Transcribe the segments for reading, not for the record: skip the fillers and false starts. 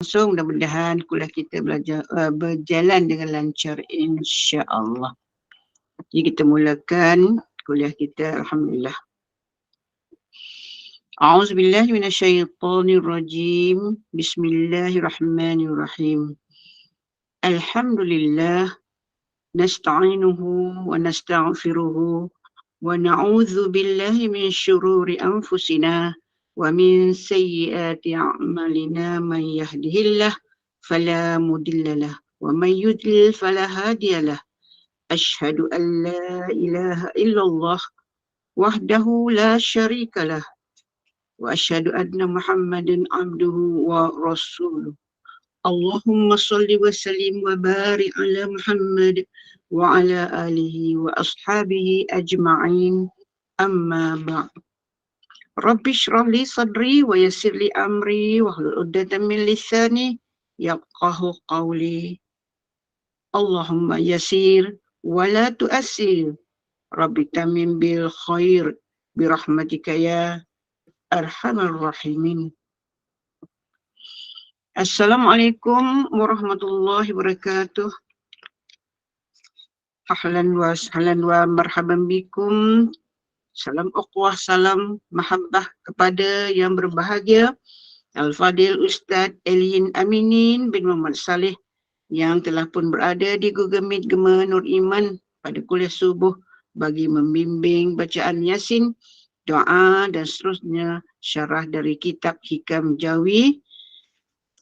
langsung. Mudah-mudahan kuliah kita berjalan dengan lancar insya-Allah. Jadi kita mulakan kuliah kita. Alhamdulillah. A'udzubillahi minasyaitonirrajim. Bismillahirrahmanirrahim. Alhamdulillah nasta'inuhu wa nastaghfiruhu wa na'udzu billahi min syururi anfusina wa min sayyiati a'malina man yahdihillah fala mudhillalah wa man yudlil fala hadiyalah. Asyhadu an la ilaha illallah wahdahu la syarikalah wa asyhadu anna Muhammadan abduhu wa rasuluh. Allahumma salli wa sallim wa barik ala Muhammad wa ala alihi wa ashabihi ajma'in. Amma ba'd. Rabbi shrah li sadri wa yassir li amri wa hlul 'uqdatam min lisani yafqahu qawli. Allahumma yassir wa la tu'assir. Rabbi tamim bil khair bi rahmatika ya arhamar rahimin. Assalamualaikum warahmatullahi wabarakatuh. Ahlan wa sahlan wa marhaban bikum. Salam ukhwah, salam mahabbah kepada yang berbahagia Al-Fadil Ustaz Elin Aminin bin Muhammad Saleh yang telah pun berada di Google Meet Gema Nur Iman pada kuliah subuh bagi membimbing bacaan Yasin, doa dan seterusnya syarah dari kitab Hikam Jawi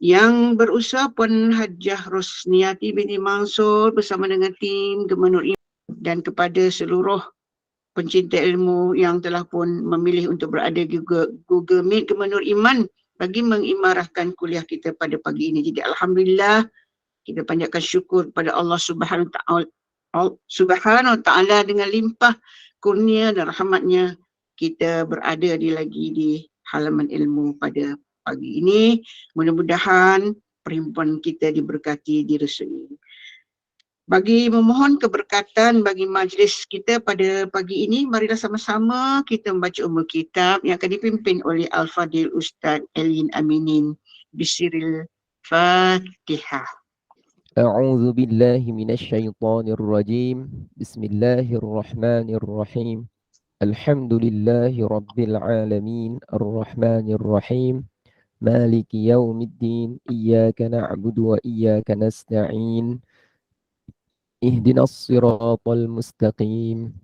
yang berusaha Puan Hajjah Rosniati binti Mansur bersama dengan tim Gema Nur Iman dan kepada seluruh pencinta ilmu yang telah pun memilih untuk berada di Google Meet Gema Nur Iman bagi mengimarahkan kuliah kita pada pagi ini. Jadi alhamdulillah kita panjatkan syukur kepada Allah Subhanahu wa taala dengan limpah kurnia dan rahmatnya kita berada lagi di halaman ilmu pada pagi ini. Mudah-mudahan perhimpunan kita diberkati, direstui. Bagi memohon keberkatan bagi majlis kita pada pagi ini, marilah sama-sama kita membaca ummul kitab yang akan dipimpin oleh Al-Fadil Ustaz Elin Aminin. Bismillahirrahmanirrahim. Fatihah. أعوذ بالله من الشيطان الرجيم بسم الله الرحمن الرحيم الحمد لله رب العالمين الرحمن الرحيم مالك يوم الدين إياك نعبد وإياك نستعين اهدنا الصراط المستقيم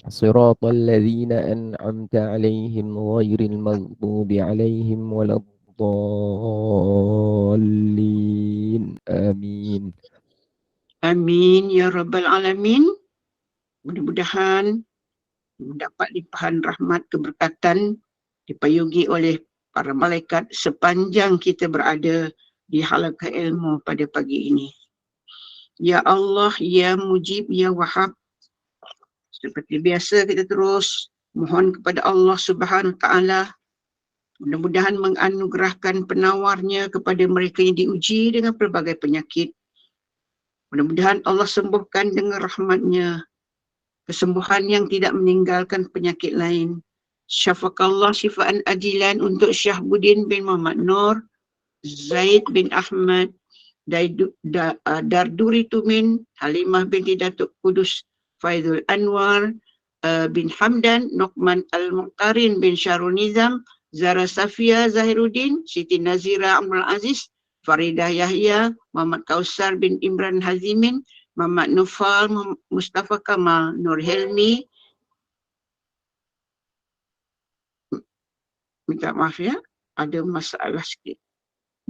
صراط الذين أنعمت عليهم غير المغضوب عليهم ولا الضالين آمين. Amin ya rabbal alamin. Mudah-mudahan mendapat limpahan rahmat keberkatan dipayungi oleh para malaikat sepanjang kita berada di halaqah ilmu pada pagi ini. Ya Allah, Ya Mujib, Ya Wahab. Seperti biasa kita terus mohon kepada Allah Subhanahu wa taala mudah-mudahan menganugerahkan penawarnya kepada mereka yang diuji dengan pelbagai penyakit. Mudah-mudahan Allah sembuhkan dengan rahmatnya kesembuhan yang tidak meninggalkan penyakit lain. Syafakallah syifaan ajilan untuk Syahbudin bin Muhammad Nur, Zaid bin Ahmad, Darduri Tumin, Halimah binti Datuk Kudus Faizul Anwar bin Hamdan, Nuqman Al-Muqtarin bin Syarul Nizam, Zara Safia Zahiruddin, Siti Nazira Abdul Aziz, Faridah Yahya, Muhammad Kausar bin Imran Hazimin, Muhammad Nufal, Mustafa Kamal, Nur Helmi, minta maaf ya, ada masalah sikit.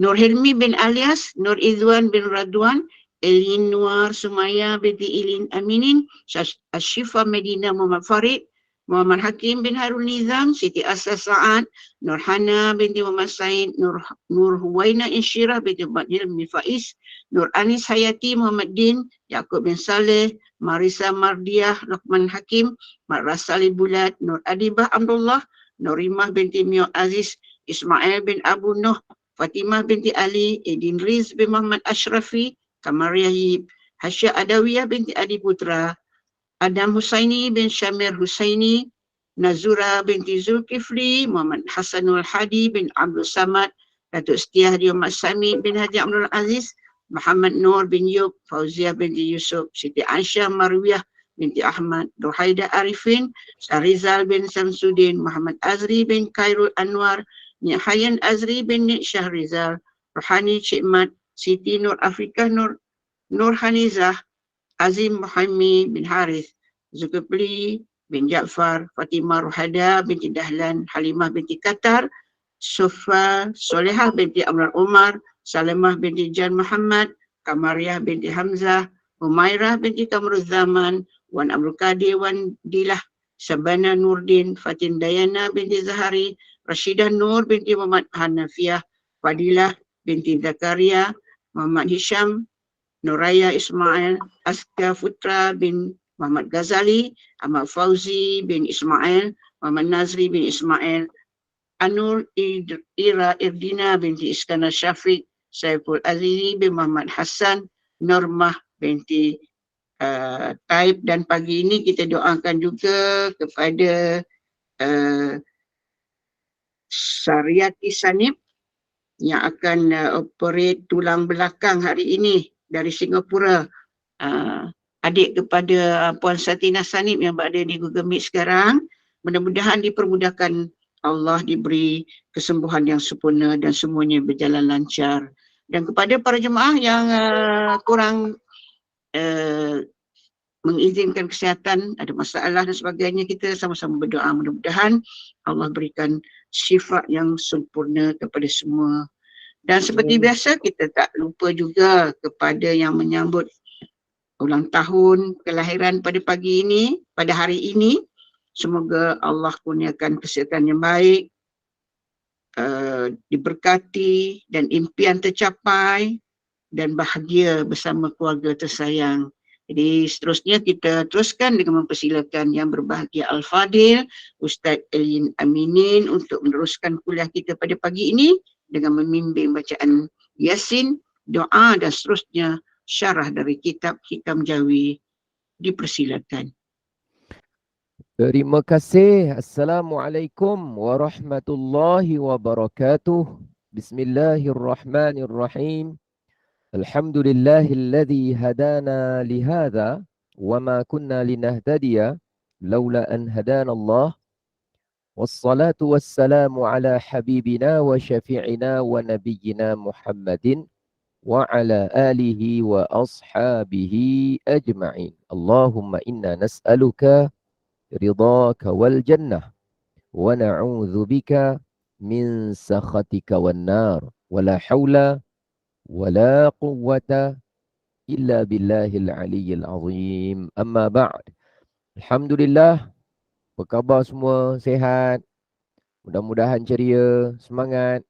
Nur Helmi bin Alias, Nur Izwan bin Radwan, Elin Nuar Sumaya binti Ilin Aminin, Ashifa Medina Muhammad Farid, Muhammad Hakim bin Harun Nizam, Siti Asa Sa'ad, Nur Hana binti Muhammad Said, Nur Huwaina Insyirah binti Muhammad Hilmi Faiz, Nur Anis Hayati Muhammad Din, Yaakob bin Saleh, Marisa Mardiah, Luqman Hakim, Marasali Bulat, Nur Adibah Abdullah, Nurimah binti Mio Aziz, Ismail bin Abu Nuh, Fatimah binti Ali, Edin Riz bin Muhammad Ashrafi, Kamar Yahib, Hasya Adawiyah binti Adi Putra, Adam Husaini bin Syamir Husaini, Nazura binti Zulkifli, Muhammad Hasanul Hadi bin Abdul Samad, Datuk Siti Haji Muhammad Sami bin Haji Abdul Aziz, Muhammad Nur bin Yub, Fauziah binti Yusuf, Siti Aisyah Marwiyah binti Ahmad, Durhaida Arifin, Syarizal bin Samsudin, Muhammad Azri bin Khairul Anwar, Nik Hayan Azri bin Nik Syahrizal, Rohani Cik Mat, Siti Nur Afrikah Nur Hanizah, Azim Muhammad bin Harith, Zulkifli bin Ja'far, Fatimah Rohada binti Dahlan, Halimah binti Qatar, Sufa Solehah binti Amran Umar, Salamah binti Jan Muhammad, Kamariah binti Hamzah, Umairah binti Kamrul Zaman, Wan Abdul Qadir Wan Dilah, Sabana Nurdin, Fatin Dayana binti Zahari, Rashidah Nur binti Muhammad Hanafiah, Fadilah binti Zakaria, Muhammad Hisham, Nuraya Ismail, Aska Putra bin Muhammad Ghazali, Ahmad Fauzi bin Ismail, Muhammad Nazri bin Ismail, Anur Ira Irdina binti Iskandar Syafiq, Saiful Azizi bin Muhammad Hassan, Normah binti Taib, dan pagi ini kita doakan juga kepada Syariati Sanib yang akan operate tulang belakang hari ini dari Singapura. Adik kepada Puan Satina Sanib yang berada di Google Meet sekarang, mudah-mudahan dipermudahkan Allah, diberi kesembuhan yang sempurna dan semuanya berjalan lancar. Dan kepada para jemaah yang kurang mengizinkan kesihatan, ada masalah dan sebagainya, kita sama-sama berdoa mudah-mudahan Allah berikan syifa yang sempurna kepada semua. Dan seperti biasa, kita tak lupa juga kepada yang menyambut ulang tahun kelahiran pada pagi ini, pada hari ini. Semoga Allah kurniakan kesihatan yang baik, diberkati dan impian tercapai dan bahagia bersama keluarga tersayang. Jadi seterusnya kita teruskan dengan mempersilakan Yang Berbahagia Al-Fadil Ustaz Elin Aminin untuk meneruskan kuliah kita pada pagi ini dengan memimpin bacaan Yasin, doa dan seterusnya syarah dari kitab Hikam Jawi. Dipersilakan. Terima kasih. Assalamualaikum warahmatullahi wabarakatuh. Bismillahirrahmanirrahim. Alhamdulillahilladzi hadana lihada wa ma kunna linahtadiya laula an hadana Allah. Wassalatu wassalamu ala habibina wa syafi'ina wa nabiyyina Muhammadin wa ala alihi wa ashabihi ajma'in. Allahumma inna nas'aluka ridhaka wal jannah wa na'udzu bika min sakhatika wan nar. Wala haula wala quwwata illa billahil aliyyil azim. Amma ba'd. Alhamdulillah, apa khabar semua? Sihat? Mudah-mudahan ceria, semangat.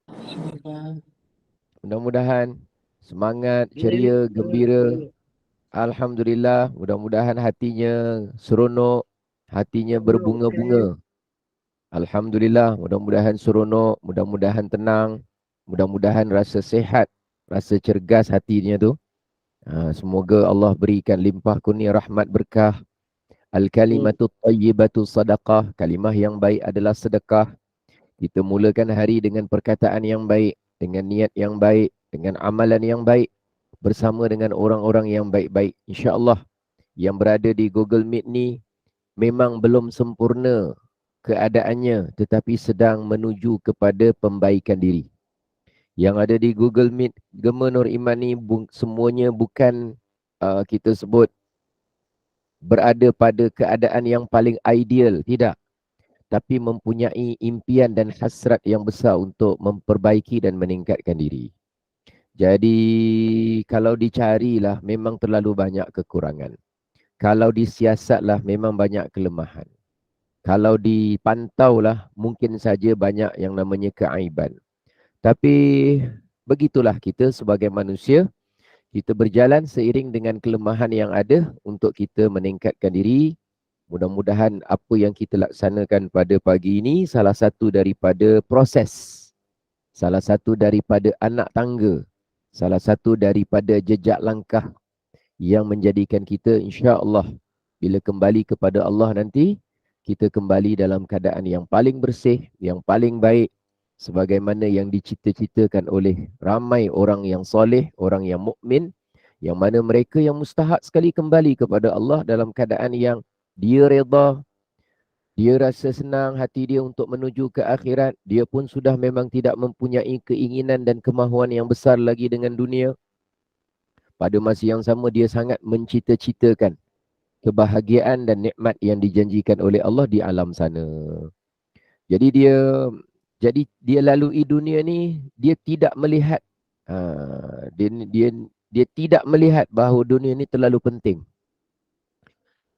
Mudah-mudahan semangat, ceria, gembira. Alhamdulillah, mudah-mudahan hatinya seronok, hatinya berbunga-bunga. Alhamdulillah, mudah-mudahan seronok, mudah-mudahan tenang, mudah-mudahan rasa sehat, rasa cergas hatinya tu. Semoga Allah berikan limpah kurnia rahmat berkah. Al-kalimatu tayyibatu sadaqah. Kalimah yang baik adalah sedekah. Kita mulakan hari dengan perkataan yang baik, dengan niat yang baik, dengan amalan yang baik, bersama dengan orang-orang yang baik-baik. InsyaAllah yang berada di Google Meet ni memang belum sempurna keadaannya, tetapi sedang menuju kepada pembaikan diri. Yang ada di Google Meet Gema Nur Iman ni semuanya bukan kita sebut berada pada keadaan yang paling ideal, tidak. Tapi mempunyai impian dan hasrat yang besar untuk memperbaiki dan meningkatkan diri. Jadi kalau dicarilah memang terlalu banyak kekurangan. Kalau disiasatlah memang banyak kelemahan. Kalau dipantaulah mungkin saja banyak yang namanya keaiban. Tapi begitulah kita sebagai manusia, kita berjalan seiring dengan kelemahan yang ada untuk kita meningkatkan diri. Mudah-mudahan apa yang kita laksanakan pada pagi ini salah satu daripada proses, salah satu daripada anak tangga, salah satu daripada jejak langkah yang menjadikan kita insya-Allah bila kembali kepada Allah nanti, kita kembali dalam keadaan yang paling bersih, yang paling baik, sebagaimana yang dicita-citakan oleh ramai orang yang soleh, orang yang mukmin, yang mana mereka yang mustahak sekali kembali kepada Allah dalam keadaan yang dia redha, dia rasa senang hati dia untuk menuju ke akhirat, dia pun sudah memang tidak mempunyai keinginan dan kemahuan yang besar lagi dengan dunia. Pada masa yang sama dia sangat mencita-citakan kebahagiaan dan nikmat yang dijanjikan oleh Allah di alam sana. Jadi dia lalui dunia ni, dia tidak melihat dia tidak melihat bahawa dunia ni terlalu penting.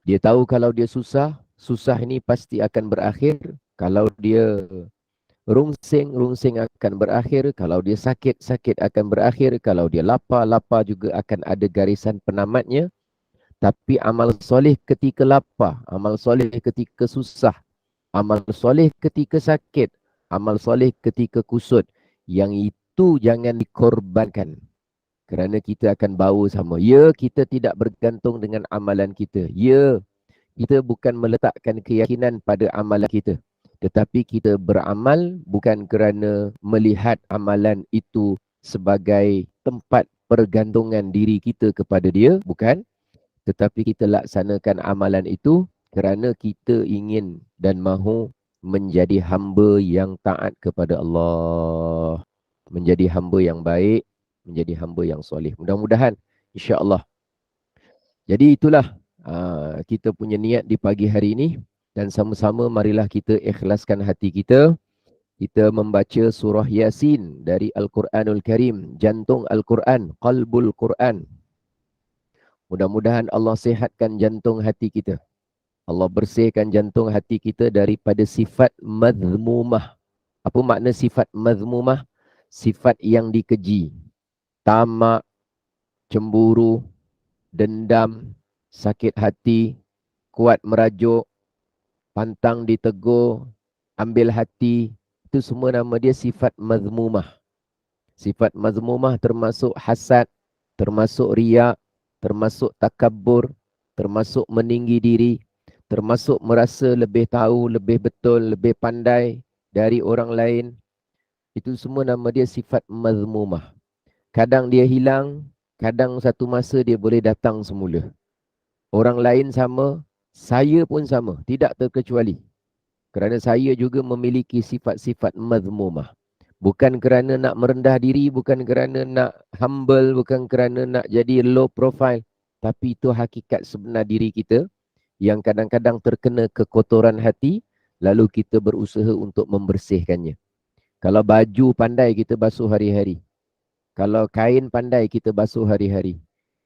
Dia tahu kalau dia susah, susah ini pasti akan berakhir. Kalau dia rungsing, rungsing akan berakhir. Kalau dia sakit, sakit akan berakhir. Kalau dia lapar, lapar juga akan ada garisan penamatnya. Tapi amal soleh ketika lapar, amal soleh ketika susah, amal soleh ketika sakit, amal soleh ketika kusut, yang itu jangan dikorbankan. Kerana kita akan bawa sama. Ya, kita tidak bergantung dengan amalan kita. Ya, kita bukan meletakkan keyakinan pada amalan kita. Tetapi kita beramal bukan kerana melihat amalan itu sebagai tempat pergantungan diri kita kepada dia. Bukan. Tetapi kita laksanakan amalan itu kerana kita ingin dan mahu menjadi hamba yang taat kepada Allah. Menjadi hamba yang baik, menjadi hamba yang soleh. Mudah-mudahan, insya-Allah. Jadi itulah kita punya niat di pagi hari ini, dan sama-sama marilah kita ikhlaskan hati kita. Kita membaca surah Yasin dari Al-Quranul Karim, jantung Al-Quran, qalbul Quran. Mudah-mudahan Allah sihatkan jantung hati kita. Allah bersihkan jantung hati kita daripada sifat mazmumah. Apa makna sifat mazmumah? Sifat yang dikeji. Tamak, cemburu, dendam, sakit hati, kuat merajuk, pantang ditegur, ambil hati. Itu semua nama dia sifat mazmumah. Sifat mazmumah termasuk hasad, termasuk riak, termasuk takabur, termasuk meninggi diri, termasuk merasa lebih tahu, lebih betul, lebih pandai dari orang lain. Itu semua nama dia sifat mazmumah. Kadang dia hilang, kadang satu masa dia boleh datang semula. Orang lain sama, saya pun sama, tidak terkecuali. Kerana saya juga memiliki sifat-sifat mazmumah. Bukan kerana nak merendah diri, bukan kerana nak humble, bukan kerana nak jadi low profile. Tapi itu hakikat sebenar diri kita yang kadang-kadang terkena kekotoran hati, lalu kita berusaha untuk membersihkannya. Kalau baju pandai kita basuh hari-hari. Kalau kain pandai kita basuh hari-hari.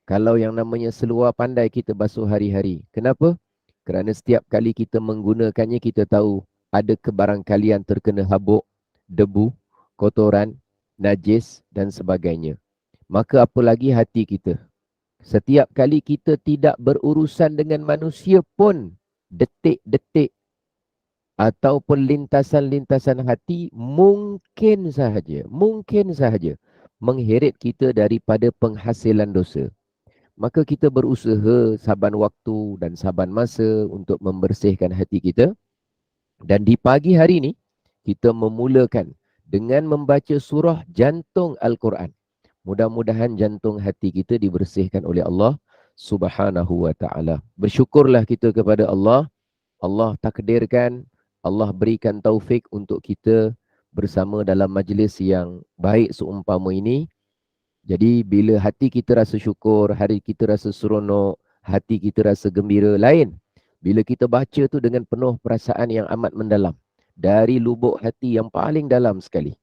Kalau yang namanya seluar pandai kita basuh hari-hari. Kenapa? Kerana setiap kali kita menggunakannya kita tahu ada kebarangkalian terkena habuk, debu, kotoran, najis dan sebagainya. Maka apa lagi hati kita? Setiap kali kita tidak berurusan dengan manusia pun, detik-detik ataupun lintasan-lintasan hati mungkin sahaja mengheret kita daripada penghasilan dosa. Maka kita berusaha saban waktu dan saban masa untuk membersihkan hati kita. Dan di pagi hari ini, kita memulakan dengan membaca surah jantung Al-Quran. Mudah-mudahan jantung hati kita dibersihkan oleh Allah Subhanahu wa ta'ala. Bersyukurlah kita kepada Allah. Allah takdirkan, Allah berikan taufik untuk kita bersama dalam majlis yang baik seumpama ini. Jadi bila hati kita rasa syukur, hari kita rasa seronok, hati kita rasa gembira, lain. Bila kita baca tu dengan penuh perasaan yang amat mendalam. Dari lubuk hati yang paling dalam sekali.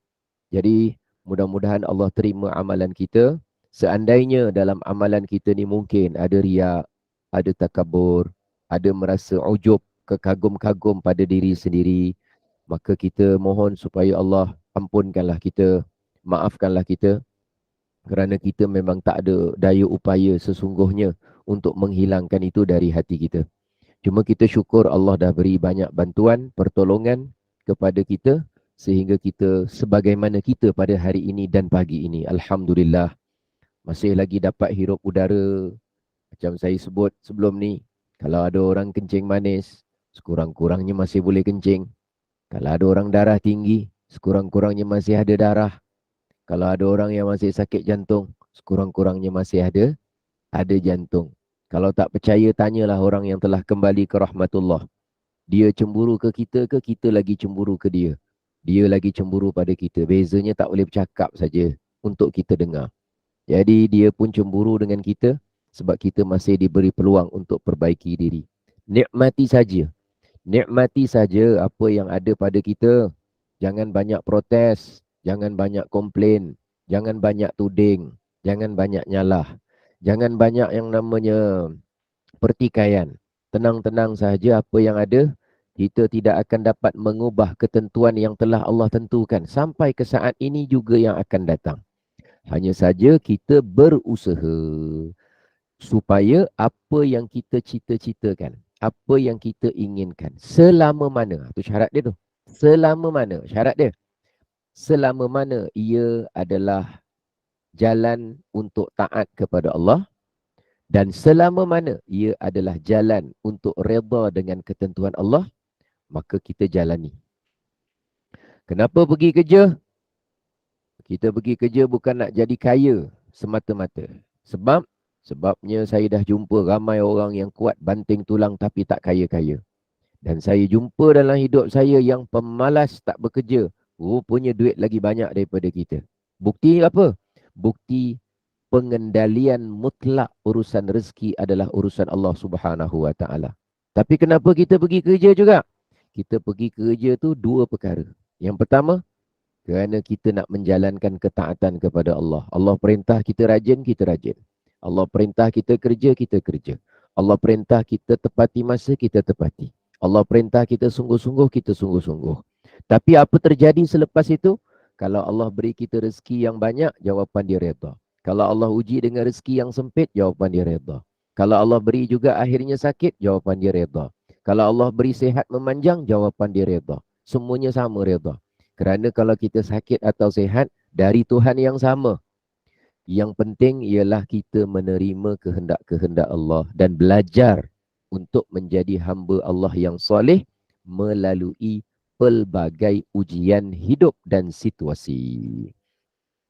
Jadi mudah-mudahan Allah terima amalan kita. Seandainya dalam amalan kita ni mungkin ada riak, ada takabur, ada merasa ujub, kekagum-kagum pada diri sendiri, maka kita mohon supaya Allah ampunkanlah kita, maafkanlah kita. Kerana kita memang tak ada daya upaya sesungguhnya untuk menghilangkan itu dari hati kita. Cuma kita syukur Allah dah beri banyak bantuan, pertolongan kepada kita sehingga kita sebagaimana kita pada hari ini dan pagi ini. Alhamdulillah. Masih lagi dapat hirup udara. Macam saya sebut sebelum ni, kalau ada orang kencing manis, sekurang-kurangnya masih boleh kencing. Kalau ada orang darah tinggi, sekurang-kurangnya masih ada darah. Kalau ada orang yang masih sakit jantung, sekurang-kurangnya masih ada jantung. Kalau tak percaya, tanyalah orang yang telah kembali ke rahmatullah. Dia cemburu ke kita lagi cemburu ke dia. Dia lagi cemburu pada kita. Bezanya tak boleh bercakap saja untuk kita dengar. Jadi dia pun cemburu dengan kita sebab kita masih diberi peluang untuk perbaiki diri. Nikmati saja. Nikmati saja apa yang ada pada kita. Jangan banyak protes. Jangan banyak komplain. Jangan banyak tuding. Jangan banyak nyalah. Jangan banyak yang namanya pertikaian. Tenang-tenang sahaja apa yang ada. Kita tidak akan dapat mengubah ketentuan yang telah Allah tentukan. Sampai ke saat ini juga yang akan datang. Hanya saja kita berusaha supaya apa yang kita cita-citakan, apa yang kita inginkan, selama mana, itu syarat dia tu. Selama mana, syarat dia. Selama mana ia adalah jalan untuk taat kepada Allah dan selama mana ia adalah jalan untuk redha dengan ketentuan Allah, maka kita jalani. Kenapa pergi kerja? Kita pergi kerja bukan nak jadi kaya semata-mata. Sebabnya saya dah jumpa ramai orang yang kuat banting tulang tapi tak kaya-kaya. Dan saya jumpa dalam hidup saya yang pemalas tak bekerja. Rupanya duit lagi banyak daripada kita. Bukti apa? Bukti pengendalian mutlak urusan rezeki adalah urusan Allah Subhanahu Wa Taala. Tapi kenapa kita pergi kerja juga? Kita pergi kerja tu dua perkara. Yang pertama, kerana kita nak menjalankan ketaatan kepada Allah. Allah perintah kita rajin, kita rajin. Allah perintah kita kerja, kita kerja. Allah perintah kita tepati masa, kita tepati. Allah perintah kita sungguh-sungguh, kita sungguh-sungguh. Tapi apa terjadi selepas itu? Kalau Allah beri kita rezeki yang banyak, jawapan dia redha. Kalau Allah uji dengan rezeki yang sempit, jawapan dia redha. Kalau Allah beri juga akhirnya sakit, jawapan dia redha. Kalau Allah beri sehat memanjang, jawapan dia redha. Semuanya sama redha. Kerana kalau kita sakit atau sehat, dari Tuhan yang sama. Yang penting ialah kita menerima kehendak-kehendak Allah dan belajar untuk menjadi hamba Allah yang soleh melalui pelbagai ujian hidup dan situasi.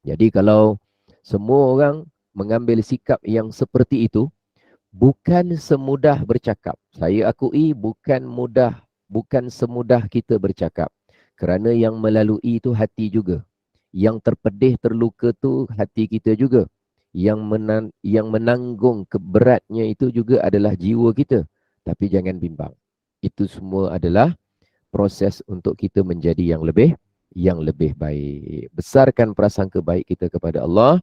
Jadi kalau semua orang mengambil sikap yang seperti itu, bukan semudah bercakap. Saya akui bukan semudah kita bercakap. Kerana yang melalui itu hati juga. Yang terpedih, terluka tu hati kita juga. Yang menanggung keberatnya itu juga adalah jiwa kita. Tapi jangan bimbang. Itu semua adalah proses untuk kita menjadi yang lebih baik. Besarkan prasangka baik kita kepada Allah.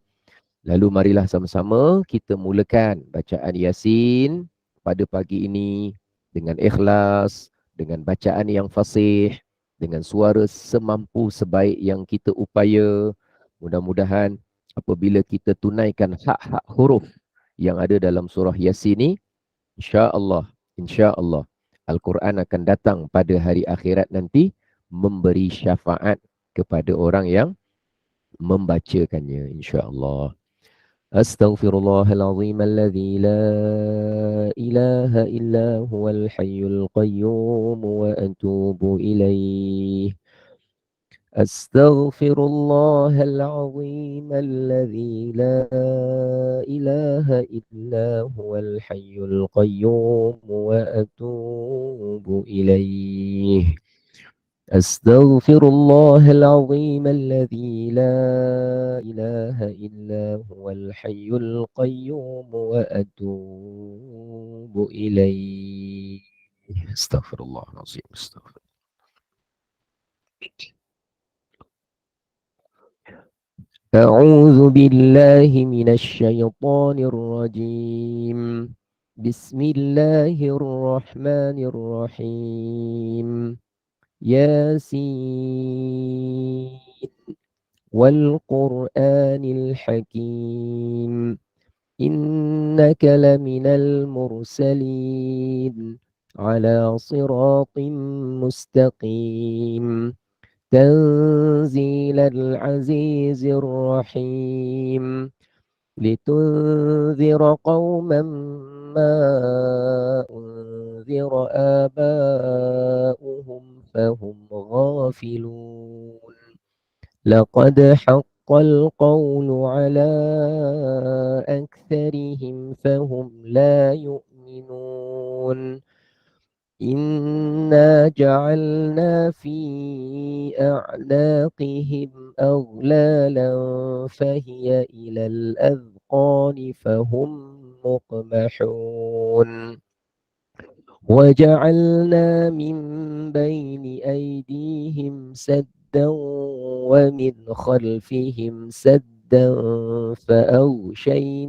Lalu marilah sama-sama kita mulakan bacaan Yasin pada pagi ini dengan ikhlas, dengan bacaan yang fasih, dengan suara semampu sebaik yang kita upaya. Mudah-mudahan apabila kita tunaikan hak-hak huruf yang ada dalam surah Yasin ini, insya-Allah Al-Quran akan datang pada hari akhirat nanti memberi syafaat kepada orang yang membacakannya, insya-Allah. أستغفر الله العظيم الذي لا إله إلا هو الحي القيوم وأتوب إليه. أستغفر الله العظيم الذي لا إله إلا هو الحي القيوم وأتوب إليه. أستغفر الله العظيم الذي لا إله إلا هو الحي القيوم وأتوب إليه. استغفر الله العظيم. استغفر. أعوذ بالله من الشيطان الرجيم. بسم الله الرحمن الرحيم. ياسين والقرآن الحكيم إنك لمن المرسلين على صراط مستقيم تنزيل العزيز الرحيم لتنذر قوما ما أنذر آباؤهم فهم غافلون لقد حق القول على أكثرهم فهم لا يؤمنون إنا جعلنا في أعناقهم أغلالا فهي إلى الأذقان فهم مقمحون وجعلنا من بين أيديهم سدا ومن خلفهم سدا فأغشيناهم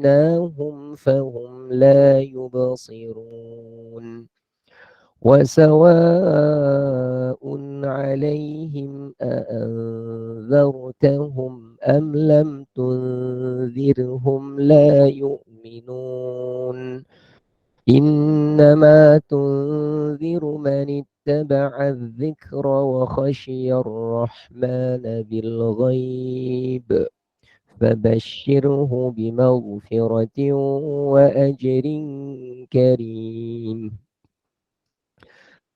فهم لا يبصرون وسواء عليهم أأنذرتهم أم لم تنذرهم لا يؤمنون إنما تنذر من اتبع الذكر وخشي الرحمن بالغيب فبشره بمغفرة وأجر كريم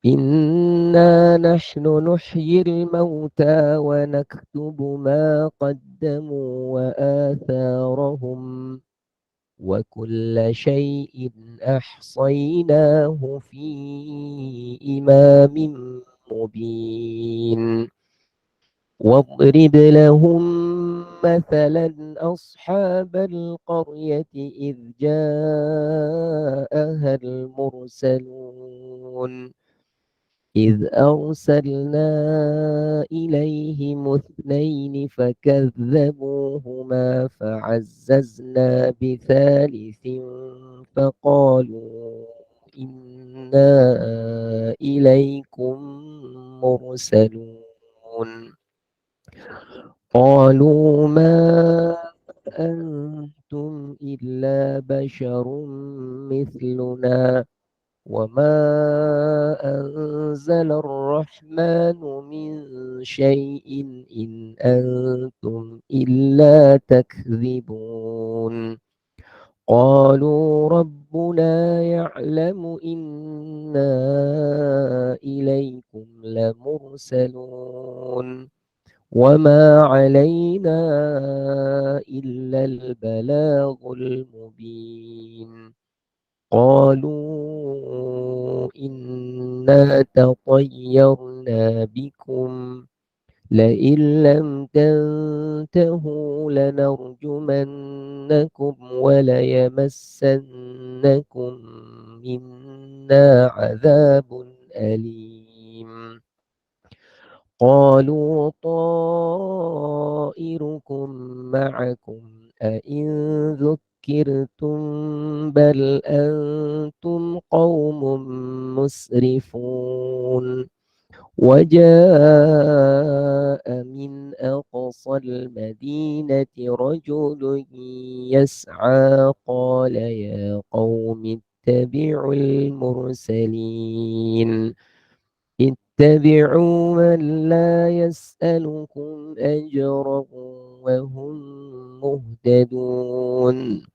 إنا نحن نحيي الموتى ونكتب ما قدموا وآثارهم وكل شيء أحصيناه في إمام مبين واضرب لهم مثلا أصحاب القرية إذ جاءها المرسلون إذ أرسلنا إليهم اثنين فكذبوهما فعززنا بثالث فقالوا إنا إليكم مرسلون قالوا ما أنتم إلا بشر مثلنا وما أنزل الرحمن من شيء إن أنتم إلا تكذبون قالوا ربنا يعلم إنا إليكم لمرسلون وما علينا إلا البلاغ المبين قالوا إنا تطيرنا بكم لئن لم تنتهوا لنرجمنكم وليمسنكم منا عذاب أليم قالوا طائركم معكم أئن ذكرتم بل أنتم قوم مسرفون وجاء من أقصى المدينة رجل يسعى قال يا قوم اتبعوا المرسلين اتبعوا من لا يسألكم أجرا وهم مهتدون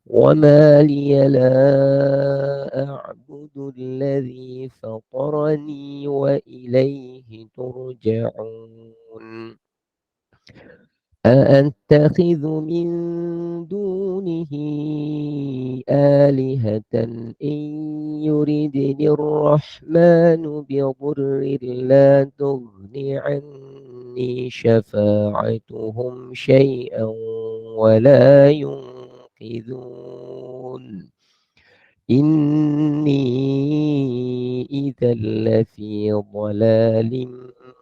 وما لي لا أعبد الذي فطرني وإليه ترجعون أأتخذ من دونه آلهة إن يردني الرحمن بضر لا تغن عني شفاعتهم شيئا ولا ينقذون إني إذا لفي ضلال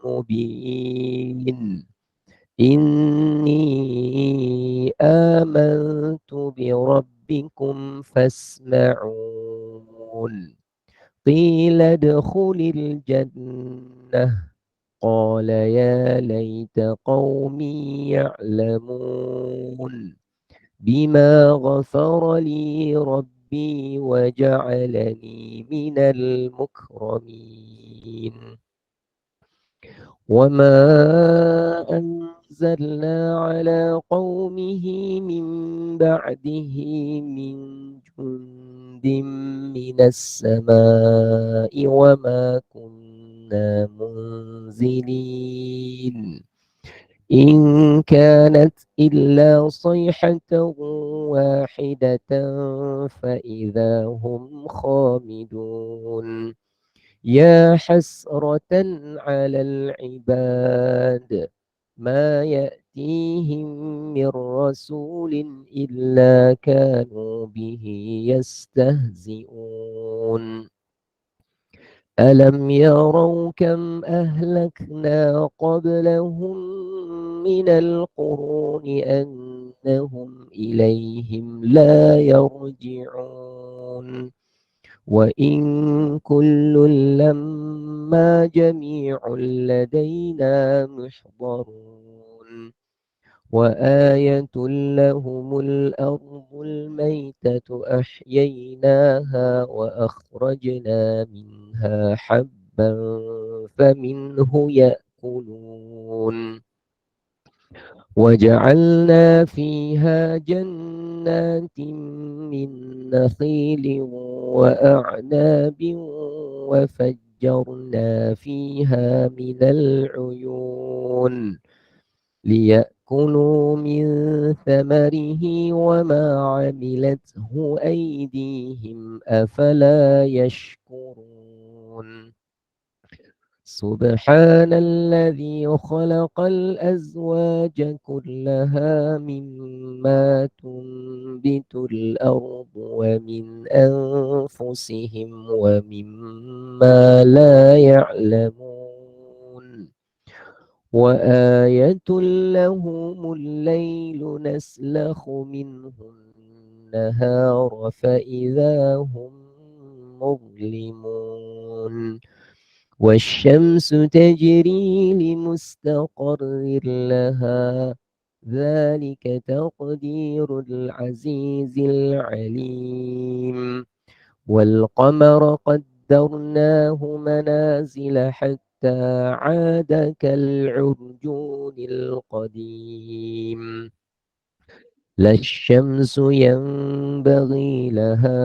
مبين إني آمنت بربكم فاسمعون قيل ادخل الجنة قال يا ليت قومي يعلمون بما غفر لي ربي وجعلني من المكرمين وما أنزلنا على قومه من بعده من جند من السماء وما كنا منزلين إن كانت إلا صيحة واحدة فإذا هم خامدون. يا حسرة على العباد ما يأتيهم من رسول إلا كانوا به يستهزئون. ألم يروا كم أهلكنا قبلهم من القرون أنهم إليهم لا يرجعون. وإن كل لما جميع لدينا محضرون. وآية لهم الأرض الميتة أحييناها وأخرجنا منها حبا فمنه يأكلون. وجعلنا فيها جنات من نخيل وأعناب وفجرنا فيها من العيون ليأكلوا من ثمره وما عملته أيديهم أفلا يشكرون. سبحان الذي خلق الأزواج كلها مما تنبت الأرض ومن أنفسهم ومما لا يعلمون. وآية لهم الليل نسلخ منه النهار فإذا هم مظلمون. والشمس تجري لمستقر لها ذلك تقدير العزيز العليم. والقمر قدرناه منازل حتى عاد كالعرجون القديم. لا الشمس ينبغي لها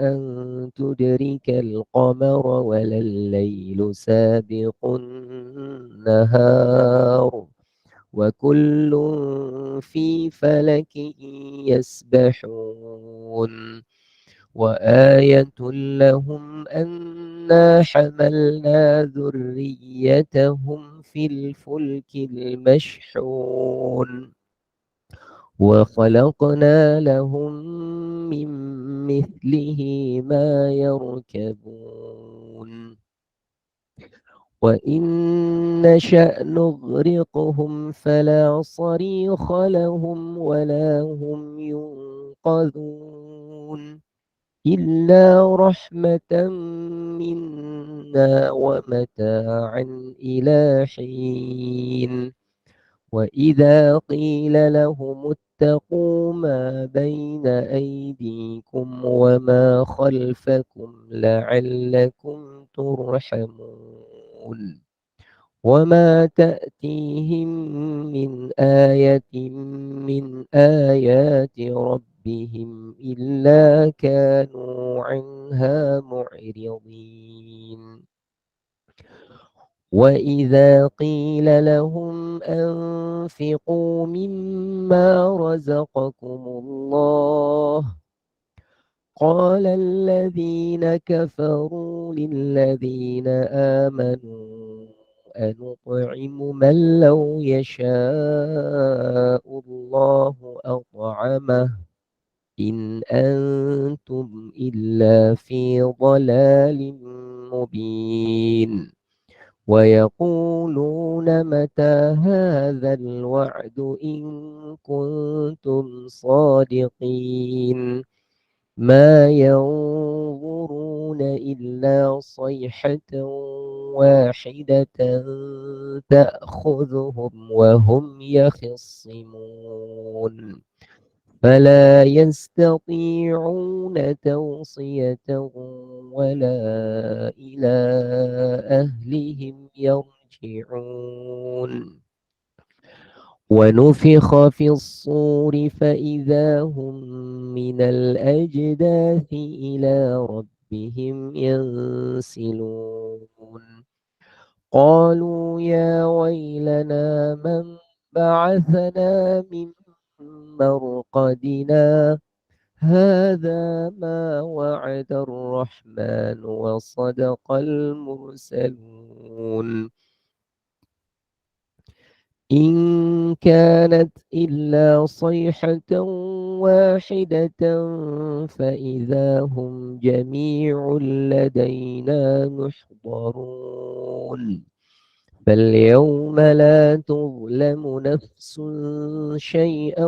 أن تدرك القمر ولا الليل سابق النهار وكل في فلك يسبحون. وآية لهم أنا حملنا ذريتهم في الفلك المشحون وخلقنا لهم من مثله ما يركبون. وإن نشأ نغرقهم فلا صريخ لهم ولا هم ينقذون إلا رحمة منا ومتاعا إلى حين. وإذا قيل لهم اتقوا ما بين أيديكم وما خلفكم لعلكم ترحمون. وما تأتيهم من آية من آيات ربهم إلا كانوا عنها معرضين. وإذا قيل لهم أنفقوا مما رزقكم الله قال الذين كفروا للذين آمنوا أنطعم من لو يشاء الله أطعمه إن أنتم إلا في ضلال مبين. ويقولون متى هذا الوعد إن كنتم صادقين ما ينظرون إلا صيحة واحدة تأخذهم وهم يخصمون فلا يستطيعون توصية ولا إلى أهلهم يرجعون. ونفخ في الصور فإذا هم من الأجداث إلى ربهم ينسلون. قالوا يا ويلنا من بعثنا من مرقدنا هذا ما وعد الرحمن وصدق المرسلون إن كانت إلا صيحة واحدة فإذا هم جميع لدينا محضرون فاليوم لا تظلم نفس شيئا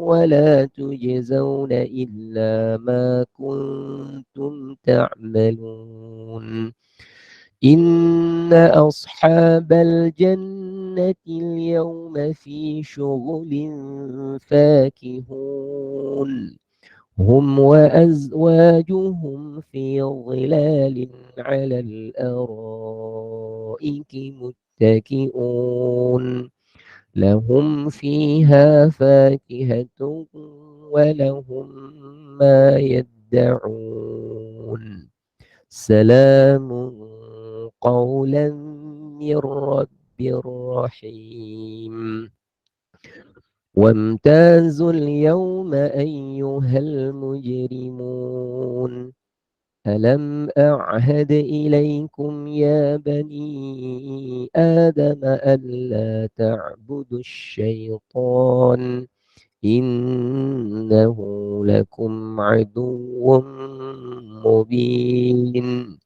ولا تجزون إلا ما كنتم تعملون إن أصحاب الجنة اليوم في شغل فاكهون هم وأزواجهم في ظلال على الأرائك متكئون لهم فيها فاكهة ولهم ما يدعون سلام قولا من رب رحيم وامتازوا اليوم أيها المجرمون ألم أعهد إليكم يا بني آدم ألا تعبدوا الشيطان إنه لكم عدو مبين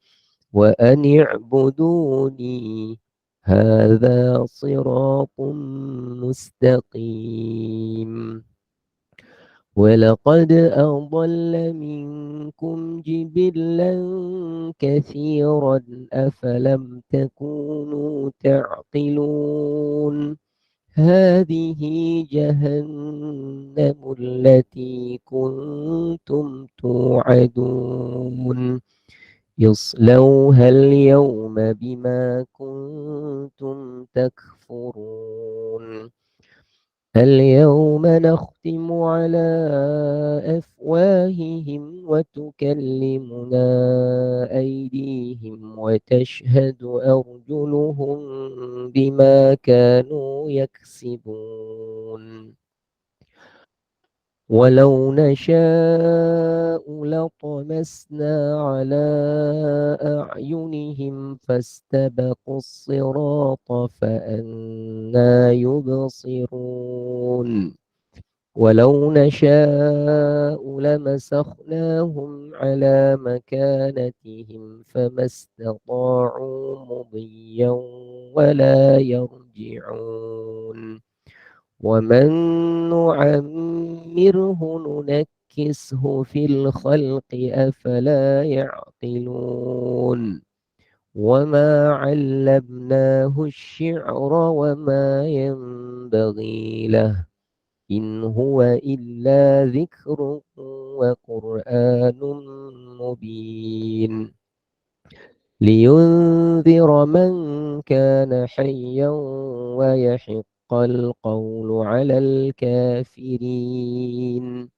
وأن اعبدوني هذا صراط مستقيم ولقد أضل منكم جبلا كثيرا أفلم تكونوا تعقلون هذه جهنم التي كنتم توعدون يصلوها اليوم بما كنتم تكفرون اليوم نختم على أفواههم وتكلمنا أيديهم وتشهد أرجلهم بما كانوا يكسبون ولو نشاء لطمسنا على أعينهم فاستبقوا الصراط فأنى يبصرون ولو نشاء لمسخناهم على مكانتهم فما استطاعوا مضيا ولا يرجعون ومن نعمره ننكسه في الخلق أفلا يعقلون وما علمناه الشعر وما ينبغي له إن هو إلا ذكر وقرآن مبين لينذر من كان حيا ويحق القول على الكافرين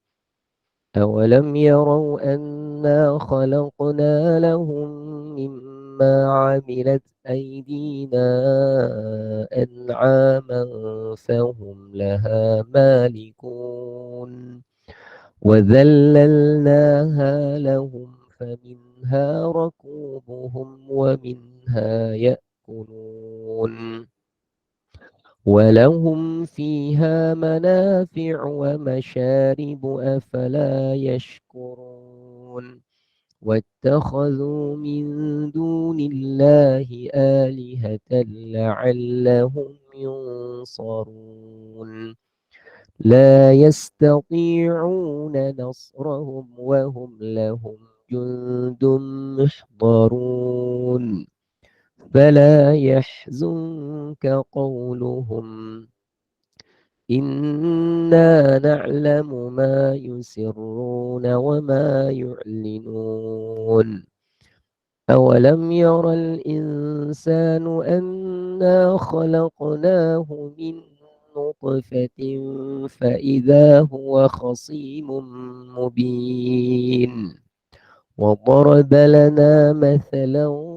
أولم يروا أنا خلقنا لهم مما عملت أيدينا أنعاما فهم لها مالكون وذللناها لهم فمنها ركوبهم ومنها يأكلون ولهم فيها منافع ومشارب أفلا يشكرون واتخذوا من دون الله آلهة لعلهم ينصرون لا يستطيعون نصرهم وهم لهم جند محضرون فلا يحزنك قولهم إنا نعلم ما يسرون وما يعلنون أولم ير الإنسان أنا خلقناه من نطفة فإذا هو خصيم مبين وضرب لنا مثلا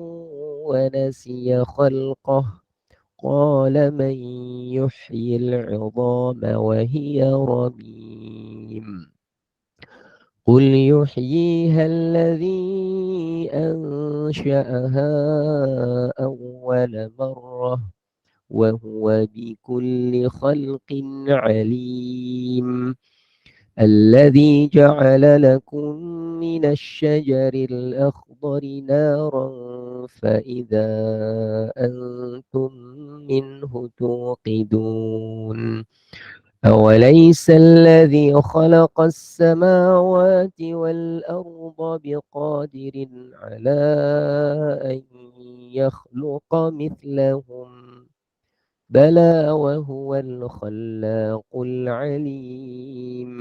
ونسي خلقه قال من يحيي العظام وهي رميم قل يحييها الذي أنشأها أول مرة وهو بكل خلق عليم الذي جعل لكم من الشجر الأخضر نارا فإذا أنتم منه توقدون أوليس الذي خلق السماوات والأرض بقادر على أن يخلق مثلهم بلى وهو الخلاق العليم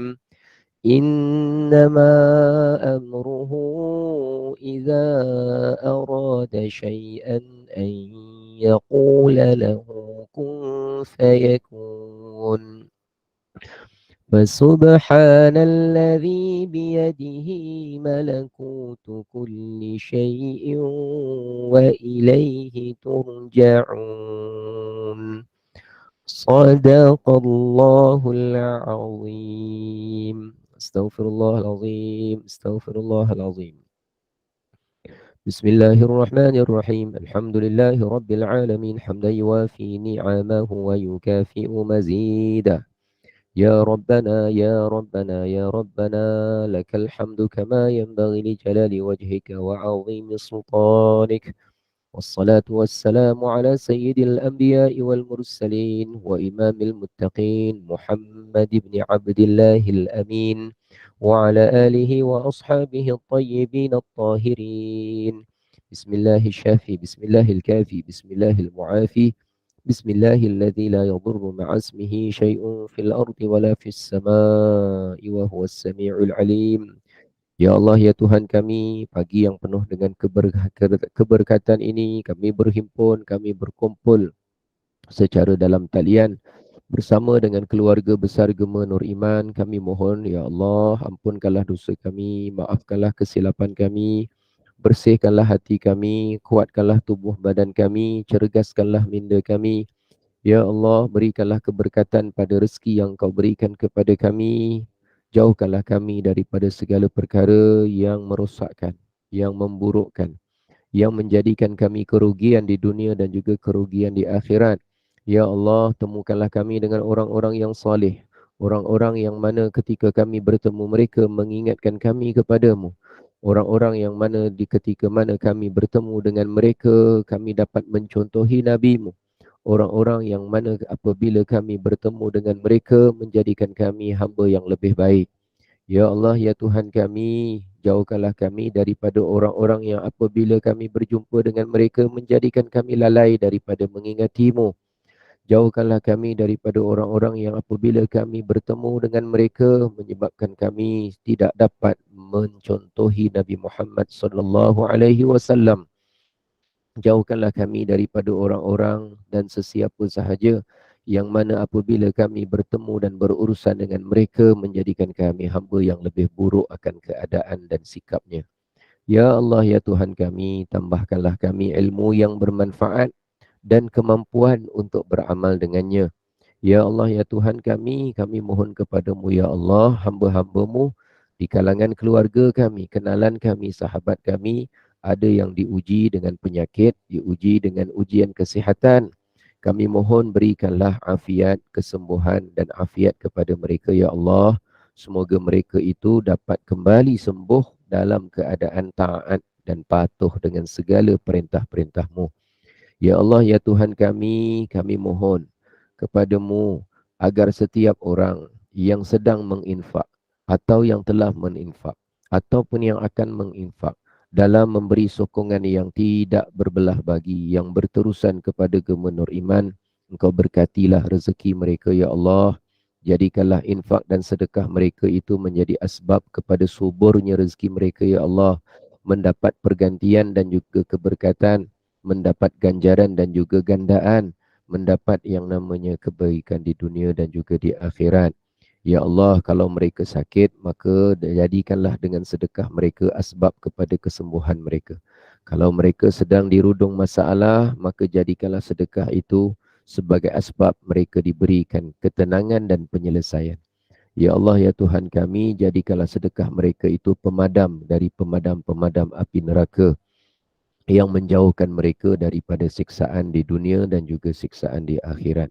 إنما أمره إذا أراد شيئا أن يقول له كن فيكون فسبحان الذي بيده ملكوت كل شيء وإليه ترجعون صدق الله العظيم استغفر الله العظيم استغفر الله العظيم بسم الله الرحمن الرحيم الحمد لله رب العالمين حمدا يوافي نعمه ويكافئ مزيده يا ربنا يا ربنا يا ربنا لك الحمد كما ينبغي لجلال وجهك وعظيم سلطانك والصلاة والسلام على سيد الأنبياء والمرسلين وإمام المتقين محمد بن عبد الله الأمين وعلى آله وأصحابه الطيبين الطاهرين بسم الله الشافي بسم الله الكافي بسم الله المعافي بسم الله الذي لا يضر مع اسمه شيء في الأرض ولا في السماء وهو السميع العليم. Ya Allah, ya Tuhan kami, pagi yang penuh dengan keberkatan ini, kami berhimpun, kami berkumpul secara dalam talian bersama dengan keluarga besar Gema Nur Iman. Kami mohon, ya Allah, ampunkanlah dosa kami, maafkanlah kesilapan kami, bersihkanlah hati kami, kuatkanlah tubuh badan kami, cergaskanlah minda kami. Ya Allah, berikanlah keberkatan pada rezeki yang kau berikan kepada kami. Jauhkanlah kami daripada segala perkara yang merosakkan, yang memburukkan, yang menjadikan kami kerugian di dunia dan juga kerugian di akhirat. Ya Allah, temukanlah kami dengan orang-orang yang salih, orang-orang yang mana ketika kami bertemu mereka mengingatkan kami kepadamu. Orang-orang yang mana di ketika mana kami bertemu dengan mereka, kami dapat mencontohi Nabi-Mu. Orang-orang yang mana apabila kami bertemu dengan mereka menjadikan kami hamba yang lebih baik. Ya Allah, ya Tuhan kami, jauhkanlah kami daripada orang-orang yang apabila kami berjumpa dengan mereka menjadikan kami lalai daripada mengingati-Mu. Jauhkanlah kami daripada orang-orang yang apabila kami bertemu dengan mereka menyebabkan kami tidak dapat mencontohi Nabi Muhammad sallallahu alaihi wasallam. Jauhkanlah kami daripada orang-orang dan sesiapa sahaja yang mana apabila kami bertemu dan berurusan dengan mereka menjadikan kami hamba yang lebih buruk akan keadaan dan sikapnya. Ya Allah, ya Tuhan kami, tambahkanlah kami ilmu yang bermanfaat dan kemampuan untuk beramal dengannya. Ya Allah, ya Tuhan kami mohon kepadamu, ya Allah, hamba-hambamu di kalangan keluarga kami, kenalan kami, sahabat kami, ada yang diuji dengan penyakit, diuji dengan ujian kesihatan. Kami mohon berikanlah afiat, kesembuhan dan afiat kepada mereka, ya Allah. Semoga mereka itu dapat kembali sembuh dalam keadaan taat dan patuh dengan segala perintah-perintah-Mu. Ya Allah, ya Tuhan kami mohon kepadamu agar setiap orang yang sedang menginfak atau yang telah menginfak ataupun yang akan menginfak dalam memberi sokongan yang tidak berbelah bagi, yang berterusan kepada Gema Nur Iman, Engkau berkatilah rezeki mereka, ya Allah. Jadikanlah infak dan sedekah mereka itu menjadi asbab kepada suburnya rezeki mereka, ya Allah. Mendapat pergantian dan juga keberkatan, mendapat ganjaran dan juga gandaan, mendapat yang namanya kebaikan di dunia dan juga di akhirat. Ya Allah, kalau mereka sakit, maka jadikanlah dengan sedekah mereka asbab kepada kesembuhan mereka. Kalau mereka sedang dirudung masalah, maka jadikanlah sedekah itu sebagai asbab mereka diberikan ketenangan dan penyelesaian. Ya Allah, ya Tuhan kami, jadikanlah sedekah mereka itu pemadam dari pemadam-pemadam api neraka yang menjauhkan mereka daripada siksaan di dunia dan juga siksaan di akhirat.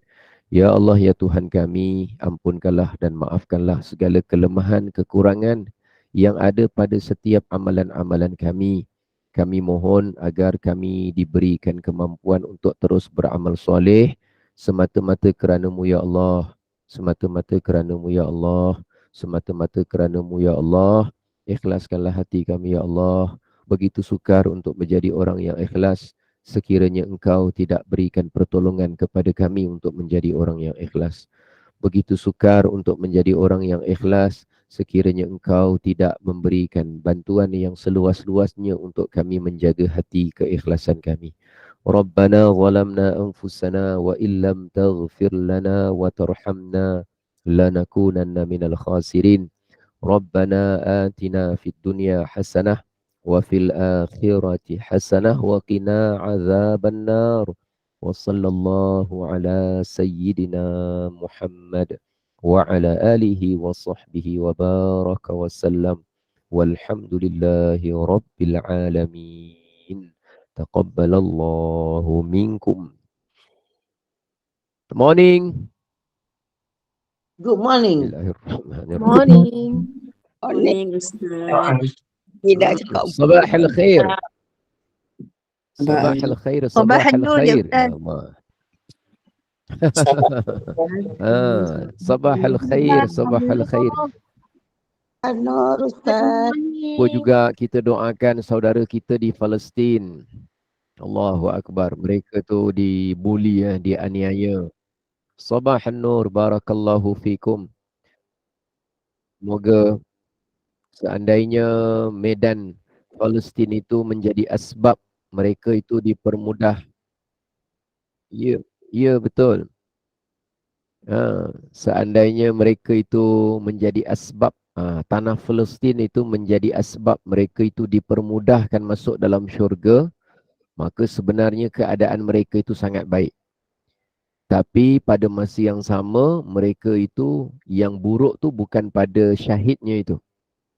Ya Allah, ya Tuhan kami, ampunkanlah dan maafkanlah segala kelemahan, kekurangan yang ada pada setiap amalan-amalan kami. Kami mohon agar kami diberikan kemampuan untuk terus beramal soleh semata-mata kerana-Mu ya Allah. Semata-mata kerana-Mu ya Allah. Semata-mata kerana-Mu ya Allah. Ikhlaskanlah hati kami ya Allah. Begitu sukar untuk menjadi orang yang ikhlas sekiranya Engkau tidak berikan pertolongan kepada kami untuk menjadi orang yang ikhlas. Begitu sukar untuk menjadi orang yang ikhlas sekiranya Engkau tidak memberikan bantuan yang seluas-luasnya untuk kami menjaga hati keikhlasan kami. Rabbana zalamna anfusana wa illam taghfir lana wa tarhamna lanakunanna minal khasirin. Rabbana atina fid dunya hasanah wa fil akhirati hasanah wa qina azaban nar. Wa sallallahu ala sayyidina Muhammad wa ala alihi wa sahbihi wa baraka wa sallam. Walhamdulillahi rabbil alamin. Taqabbalallahu minkum. Good morning. Good morning. Bismillahirrahmanirrahim. Morning. Morning, Ustaz. Tidak cakap. Sabah al-khair. Sabah صباح الخير صباح صباح النور يا الخير أستاذ. يا الله صباح الخير صباح الخير. Nur, Ustaz. Apa juga kita doakan saudara kita di Palestin. Allahu Akbar. Mereka tu dibuli, dianiaya. Sabah an-nur, barakallahu fikum. Semoga seandainya medan Palestin itu menjadi asbab mereka itu dipermudah. Ya, ya betul. Seandainya mereka itu menjadi asbab, tanah Palestin itu menjadi asbab mereka itu dipermudahkan masuk dalam syurga, maka sebenarnya keadaan mereka itu sangat baik. Tapi pada masa yang sama, mereka itu yang buruk tu bukan pada syahidnya itu.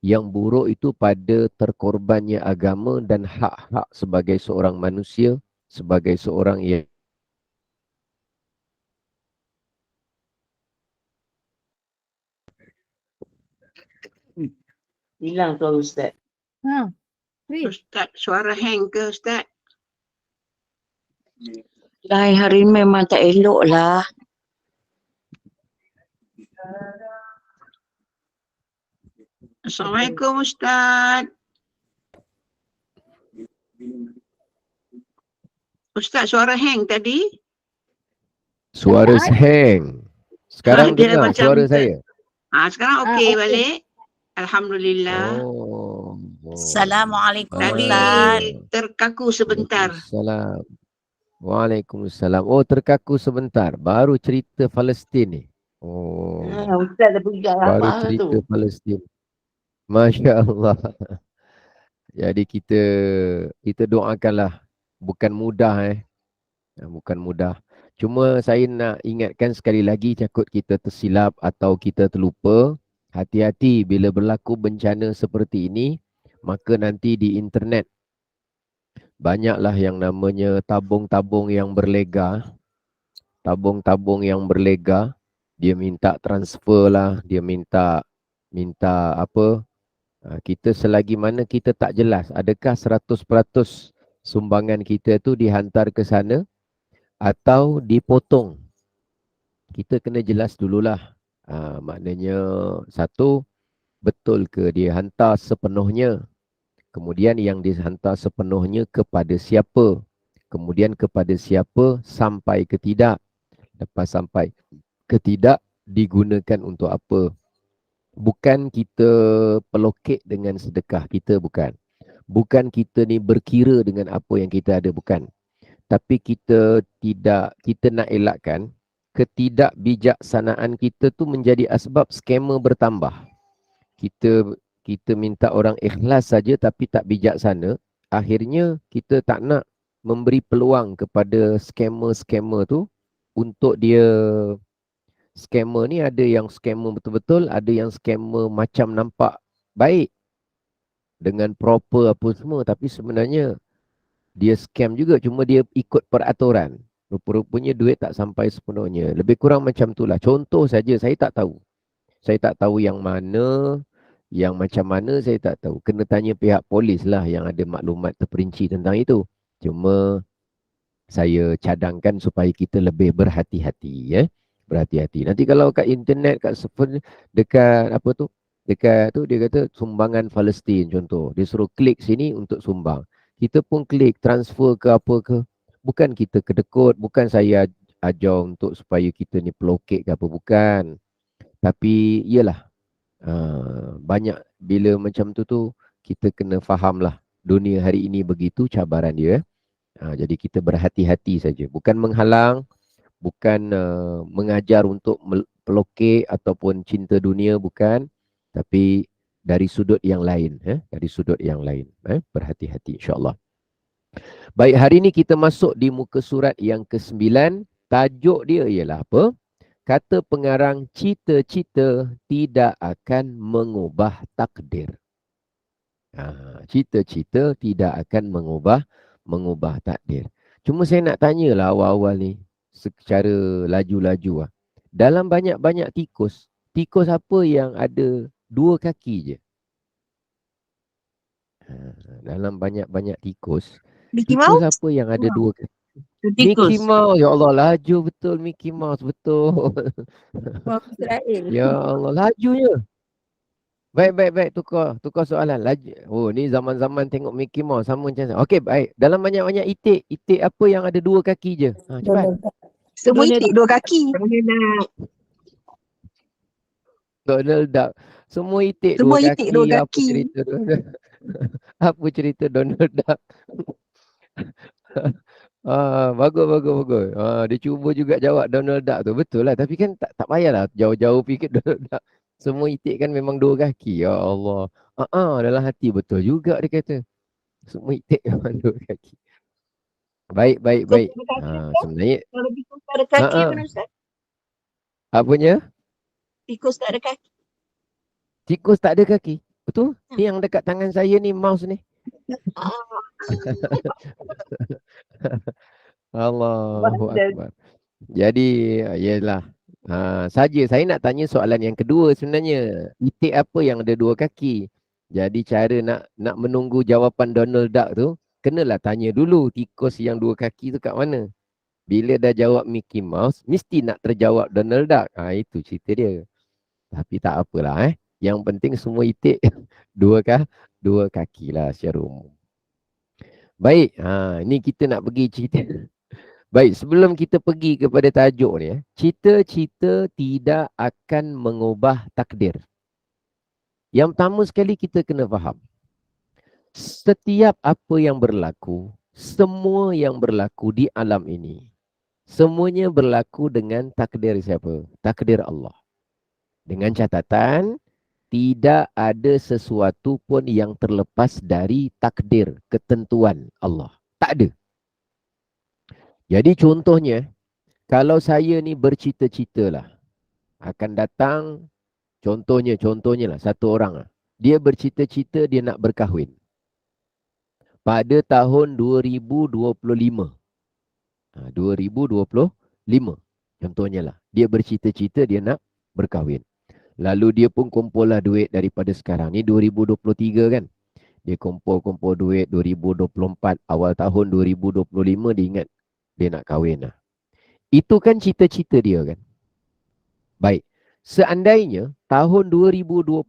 Yang buruk itu pada terkorbannya agama dan hak-hak sebagai seorang manusia, sebagai seorang yang Hilang tu Ustaz. Ustaz, Suara hang ke Ustaz? Lain hari memang tak elok lah. Assalamualaikum Ustaz. Ustaz, suara hang tadi? suara hang. Sekarang Dia dengar macam suara tak- saya. Sekarang okey okey. balik. Alhamdulillah. Oh. Assalamualaikum Tadi Ustaz. terkaku sebentar. Waalaikumsalam. Waalaikumsalam. Oh, terkaku sebentar. Baru cerita Palestin ni. Oh, Ustaz dah pergi kat baru Rabah cerita tu. Palestin. Masya Allah. Jadi kita doakanlah. Bukan mudah bukan mudah. Cuma saya nak ingatkan sekali lagi, takut kita tersilap atau kita terlupa. Hati-hati bila berlaku bencana seperti ini, maka nanti di internet banyaklah yang namanya tabung-tabung yang berlega. Tabung-tabung yang berlega, dia minta transfer lah, dia minta apa. Kita selagi mana kita tak jelas adakah 100% sumbangan kita tu dihantar ke sana atau dipotong. Kita kena jelas dululah. Maknanya satu, betul ke dia hantar sepenuhnya. Kemudian yang dihantar sepenuhnya kepada siapa. Kemudian kepada siapa sampai ke tidak. Lepas sampai ke tidak digunakan untuk apa. Bukan kita pelokek dengan sedekah kita, bukan. Bukan kita ni berkira dengan apa yang kita ada, bukan. Tapi kita nak elakkan ketidakbijaksanaan kita tu menjadi asbab skamer bertambah. Kita minta orang ikhlas saja tapi tak bijaksana, akhirnya kita tak nak memberi peluang kepada scammer-scammer tu untuk dia. Scammer ni ada yang scammer betul-betul, ada yang scammer macam nampak baik dengan proper apa semua, tapi sebenarnya dia scam juga, cuma dia ikut peraturan. Rupa-rupanya duit tak sampai sepenuhnya. Lebih kurang macam itulah. Contoh saja, saya tak tahu. Saya tak tahu yang mana, yang macam mana saya tak tahu. Kena tanya pihak polis lah yang ada maklumat terperinci tentang itu. Cuma saya cadangkan supaya kita lebih berhati-hati, ya. Berhati-hati. Nanti kalau kat internet, kat server, dekat apa tu? Dekat tu dia kata sumbangan Palestin contoh. Dia suruh klik sini untuk sumbang. Kita pun klik transfer ke apa ke. Bukan kita kedekut, bukan saya ajar untuk supaya kita ni pelokek ke apa, bukan. Tapi iyalah, banyak bila macam tu kita kena faham lah. Dunia hari ini begitu cabaran dia. Jadi kita berhati-hati saja. Bukan menghalang, bukan mengajar untuk pelokek ataupun cinta dunia, bukan. Tapi dari sudut yang lain. Dari sudut yang lain. Berhati-hati insyaAllah. Baik, hari ini kita masuk di muka surat yang ke-9. Tajuk dia ialah apa? Kata pengarang, cita-cita tidak akan mengubah takdir. Cita-cita tidak akan mengubah takdir. Cuma saya nak tanyalah awal-awal ni secara laju-laju lah. Dalam banyak-banyak tikus, tikus apa yang ada 2 kaki je? Dalam banyak-banyak tikus, Mickey tikus Mouse? apa yang ada 2 kaki? Tikus. Mickey Mouse. Ya Allah, laju betul Mickey Mouse, betul. Israel. Ya Allah, lajunya. Baik, tukar soalan. Laju. Oh, ni zaman-zaman tengok Mickey Mouse sama macam saya. Okey, baik. Dalam banyak-banyak itik, itik apa yang ada 2 kaki je? Cepat. Semua itik 2 kaki. Donald Duck. Semua itik 2 Semua kaki. itik 2 Apa kaki. cerita Donald? Apa cerita Donald Duck? Bagus. Dia cuba juga jawab Donald Duck tu. Betul lah. Tapi kan tak payahlah jauh-jauh fikir Donald Duck. Semua itik kan memang 2 kaki. Ya Allah. Dalam hati betul juga dia kata. Semua itik memang 2 kaki. Baik. Sebenarnya. Kalau tikus tak ada kaki mana Ustaz? Apanya? Tikus tak ada kaki. Tikus tak ada kaki. Betul? Ni yang dekat tangan saya ni mouse ni. Allahu Akbar. Jadi, yalah. Saja saya nak tanya soalan yang kedua sebenarnya. Itik apa yang ada 2 kaki? Jadi cara nak menunggu jawapan Donald Duck tu, kenalah tanya dulu tikus yang 2 kaki tu kat mana. Bila dah jawab Mickey Mouse, mesti nak terjawab Donald Duck. Itu cerita dia. Tapi tak apalah. Yang penting semua itik 2 kaki lah secara umum. Baik, ni kita nak pergi cerita. Baik, sebelum kita pergi kepada tajuk ni, cita-cita tidak akan mengubah takdir. Yang pertama sekali kita kena faham. Setiap apa yang berlaku, semua yang berlaku di alam ini, semuanya berlaku dengan takdir siapa? Takdir Allah. Dengan catatan, tidak ada sesuatu pun yang terlepas dari takdir, ketentuan Allah. Tak ada. Jadi contohnya, kalau saya ni bercita-cita lah, akan datang, contohnya lah, satu orang lah. Dia bercita-cita dia nak berkahwin. Pada tahun 2025. 2025. Contohnya lah. Dia bercita-cita dia nak berkahwin. Lalu dia pun kumpul lah duit daripada sekarang. Ni 2023 kan. Dia kumpul duit 2024. Awal tahun 2025 dia ingat dia nak kahwin lah. Itu kan cita-cita dia kan. Baik. Seandainya tahun 2025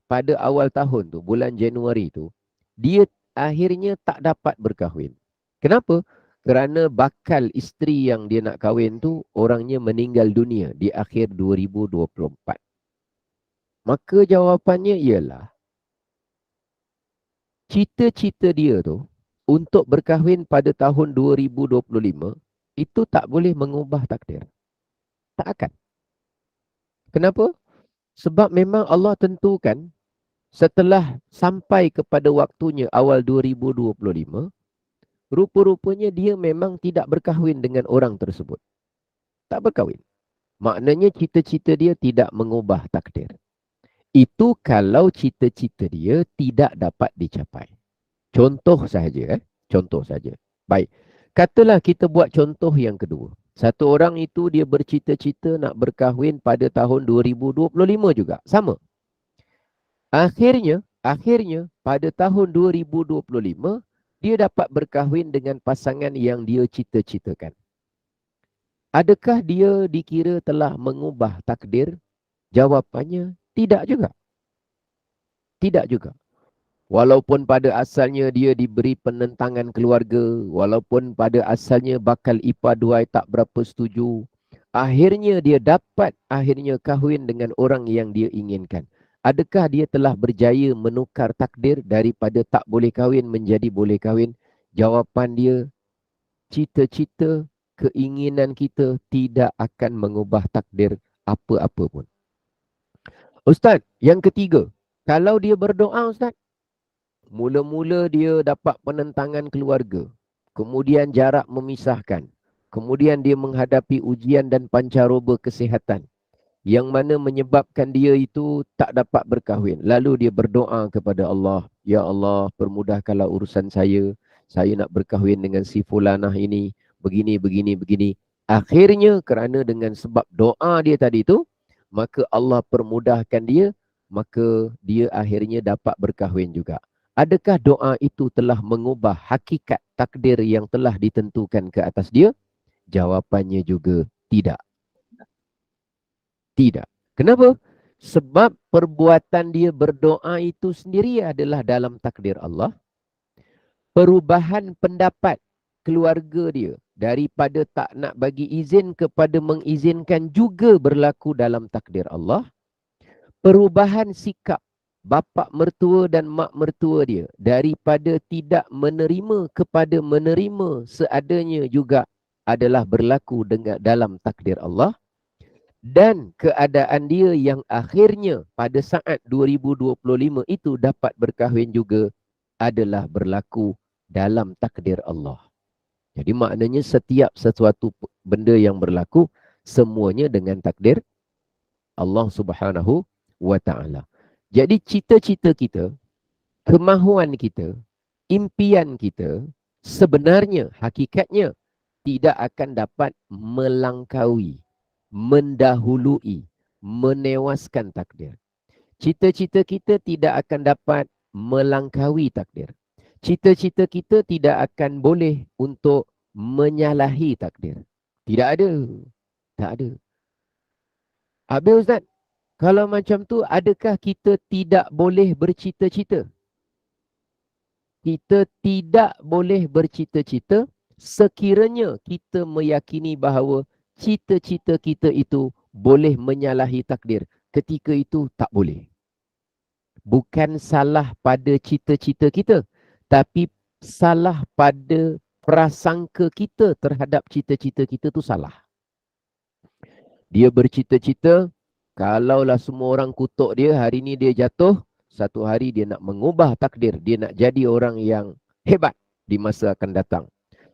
pada awal tahun tu, bulan Januari tu, dia akhirnya tak dapat berkahwin. Kenapa? Kerana bakal isteri yang dia nak kahwin tu orangnya meninggal dunia di akhir 2024. Maka jawapannya ialah cita-cita dia tu untuk berkahwin pada tahun 2025 itu tak boleh mengubah takdir. Tak akan. Kenapa? Sebab memang Allah tentukan setelah sampai kepada waktunya awal 2025, rupa-rupanya dia memang tidak berkahwin dengan orang tersebut. Tak berkahwin. Maknanya cita-cita dia tidak mengubah takdir. Itu kalau cita-cita dia tidak dapat dicapai. Contoh sahaja. Contoh saja. Baik. Katalah kita buat contoh yang kedua. Satu orang itu dia bercita-cita nak berkahwin pada tahun 2025 juga. Sama. Akhirnya pada tahun 2025, dia dapat berkahwin dengan pasangan yang dia cita-citakan. Adakah dia dikira telah mengubah takdir? Jawapannya tidak juga. Tidak juga. Walaupun pada asalnya dia diberi penentangan keluarga, walaupun pada asalnya bakal ipar duai tak berapa setuju, akhirnya dia dapat kahwin dengan orang yang dia inginkan. Adakah dia telah berjaya menukar takdir daripada tak boleh kahwin menjadi boleh kahwin? Jawapan dia, cita-cita, keinginan kita tidak akan mengubah takdir apa-apa pun. Ustaz, yang ketiga, kalau dia berdoa Ustaz, mula-mula dia dapat penentangan keluarga, kemudian jarak memisahkan, kemudian dia menghadapi ujian dan pancaroba kesihatan, yang mana menyebabkan dia itu tak dapat berkahwin. Lalu dia berdoa kepada Allah, Ya Allah, permudahkanlah urusan saya nak berkahwin dengan si fulanah ini, begini. Akhirnya kerana dengan sebab doa dia tadi itu, maka Allah permudahkan dia, maka dia akhirnya dapat berkahwin juga. Adakah doa itu telah mengubah hakikat takdir yang telah ditentukan ke atas dia? Jawapannya juga tidak. Tidak. Kenapa? Sebab perbuatan dia berdoa itu sendiri adalah dalam takdir Allah. Perubahan pendapat keluarga dia daripada tak nak bagi izin kepada mengizinkan juga berlaku dalam takdir Allah. Perubahan sikap bapa mertua dan mak mertua dia daripada tidak menerima kepada menerima seadanya juga adalah berlaku dengan dalam takdir Allah. Dan keadaan dia yang akhirnya pada saat 2025 itu dapat berkahwin juga adalah berlaku dalam takdir Allah. Jadi maknanya setiap sesuatu benda yang berlaku, semuanya dengan takdir Allah Subhanahu wa ta'ala. Jadi cita-cita kita, kemahuan kita, impian kita, sebenarnya, hakikatnya tidak akan dapat melangkaui, mendahului, menewaskan takdir. Cita-cita kita tidak akan dapat melangkaui takdir. Cita-cita kita tidak akan boleh untuk menyalahi takdir. Tidak ada. Tak ada. Habis Ustaz, kalau macam tu, adakah kita tidak boleh bercita-cita? Kita tidak boleh bercita-cita sekiranya kita meyakini bahawa cita-cita kita itu boleh menyalahi takdir. Ketika itu tak boleh. Bukan salah pada cita-cita kita, tapi salah pada prasangka kita terhadap cita-cita kita tu salah. Dia bercita-cita, kalaulah semua orang kutuk dia, hari ni dia jatuh, satu hari dia nak mengubah takdir, dia nak jadi orang yang hebat di masa akan datang.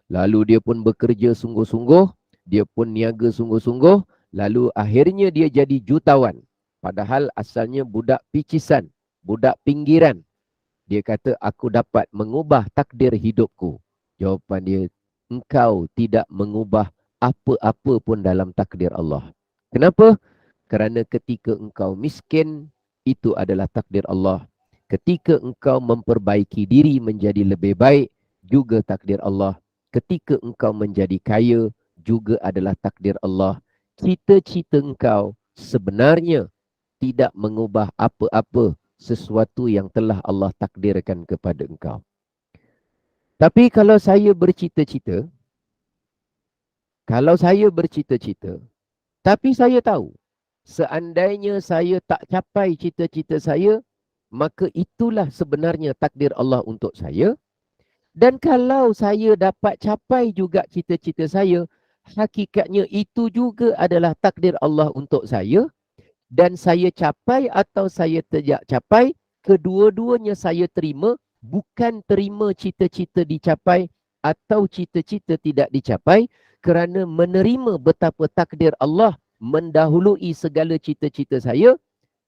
Lalu dia pun bekerja sungguh-sungguh, dia pun niaga sungguh-sungguh, lalu akhirnya dia jadi jutawan. Padahal asalnya budak picisan, budak pinggiran. Dia kata, aku dapat mengubah takdir hidupku. Jawapan dia, engkau tidak mengubah apa-apa pun dalam takdir Allah. Kenapa? Kerana ketika engkau miskin, itu adalah takdir Allah. Ketika engkau memperbaiki diri menjadi lebih baik, juga takdir Allah. Ketika engkau menjadi kaya, juga adalah takdir Allah. Cita-cita engkau sebenarnya tidak mengubah apa-apa sesuatu yang telah Allah takdirkan kepada engkau. Tapi kalau saya bercita-cita, tapi saya tahu, seandainya saya tak capai cita-cita saya, maka itulah sebenarnya takdir Allah untuk saya. Dan kalau saya dapat capai juga cita-cita saya, hakikatnya itu juga adalah takdir Allah untuk saya. Dan saya capai atau saya tidak capai, kedua-duanya saya terima, bukan terima cita-cita dicapai atau cita-cita tidak dicapai, kerana menerima betapa takdir Allah mendahului segala cita-cita saya.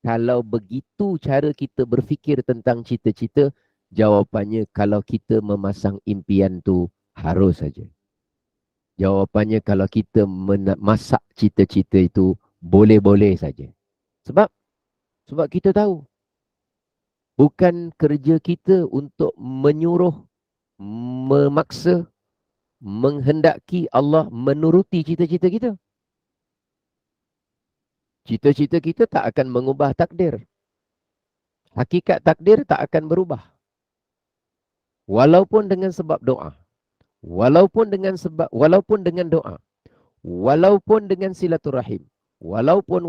Kalau begitu cara kita berfikir tentang cita-cita, jawapannya kalau kita memasang impian tu harus saja. Jawapannya kalau kita masak cita-cita itu boleh-boleh saja. Sebab kita tahu bukan kerja kita untuk menyuruh, memaksa, menghendaki Allah menuruti cita-cita kita. Cita-cita kita tak akan mengubah takdir. Hakikat takdir tak akan berubah. Walaupun dengan sebab doa. Walaupun dengan doa. Walaupun dengan silaturahim. Walaupun.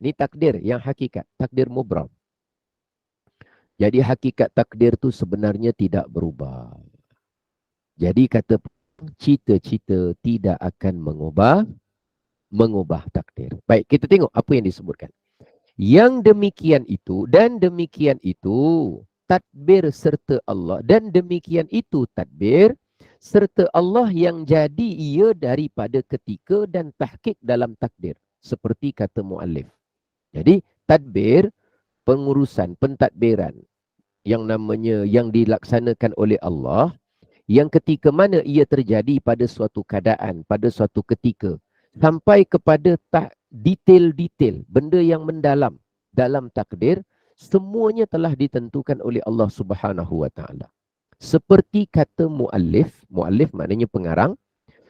Ini takdir yang hakikat. Takdir mubram. Jadi hakikat takdir tu sebenarnya tidak berubah. Jadi kata cita-cita tidak akan mengubah takdir. Baik, kita tengok apa yang disebutkan. Yang demikian itu dan demikian itu tadbir serta Allah, dan demikian itu tadbir serta Allah yang jadi ia daripada ketika dan tahqiq dalam takdir, seperti kata muallif. Jadi tadbir, pengurusan, pentadbiran yang namanya yang dilaksanakan oleh Allah, yang ketika mana ia terjadi pada suatu keadaan, pada suatu ketika, sampai kepada detail-detail, benda yang mendalam dalam takdir, semuanya telah ditentukan oleh Allah Subhanahu wa taala. Seperti kata muallif maknanya pengarang,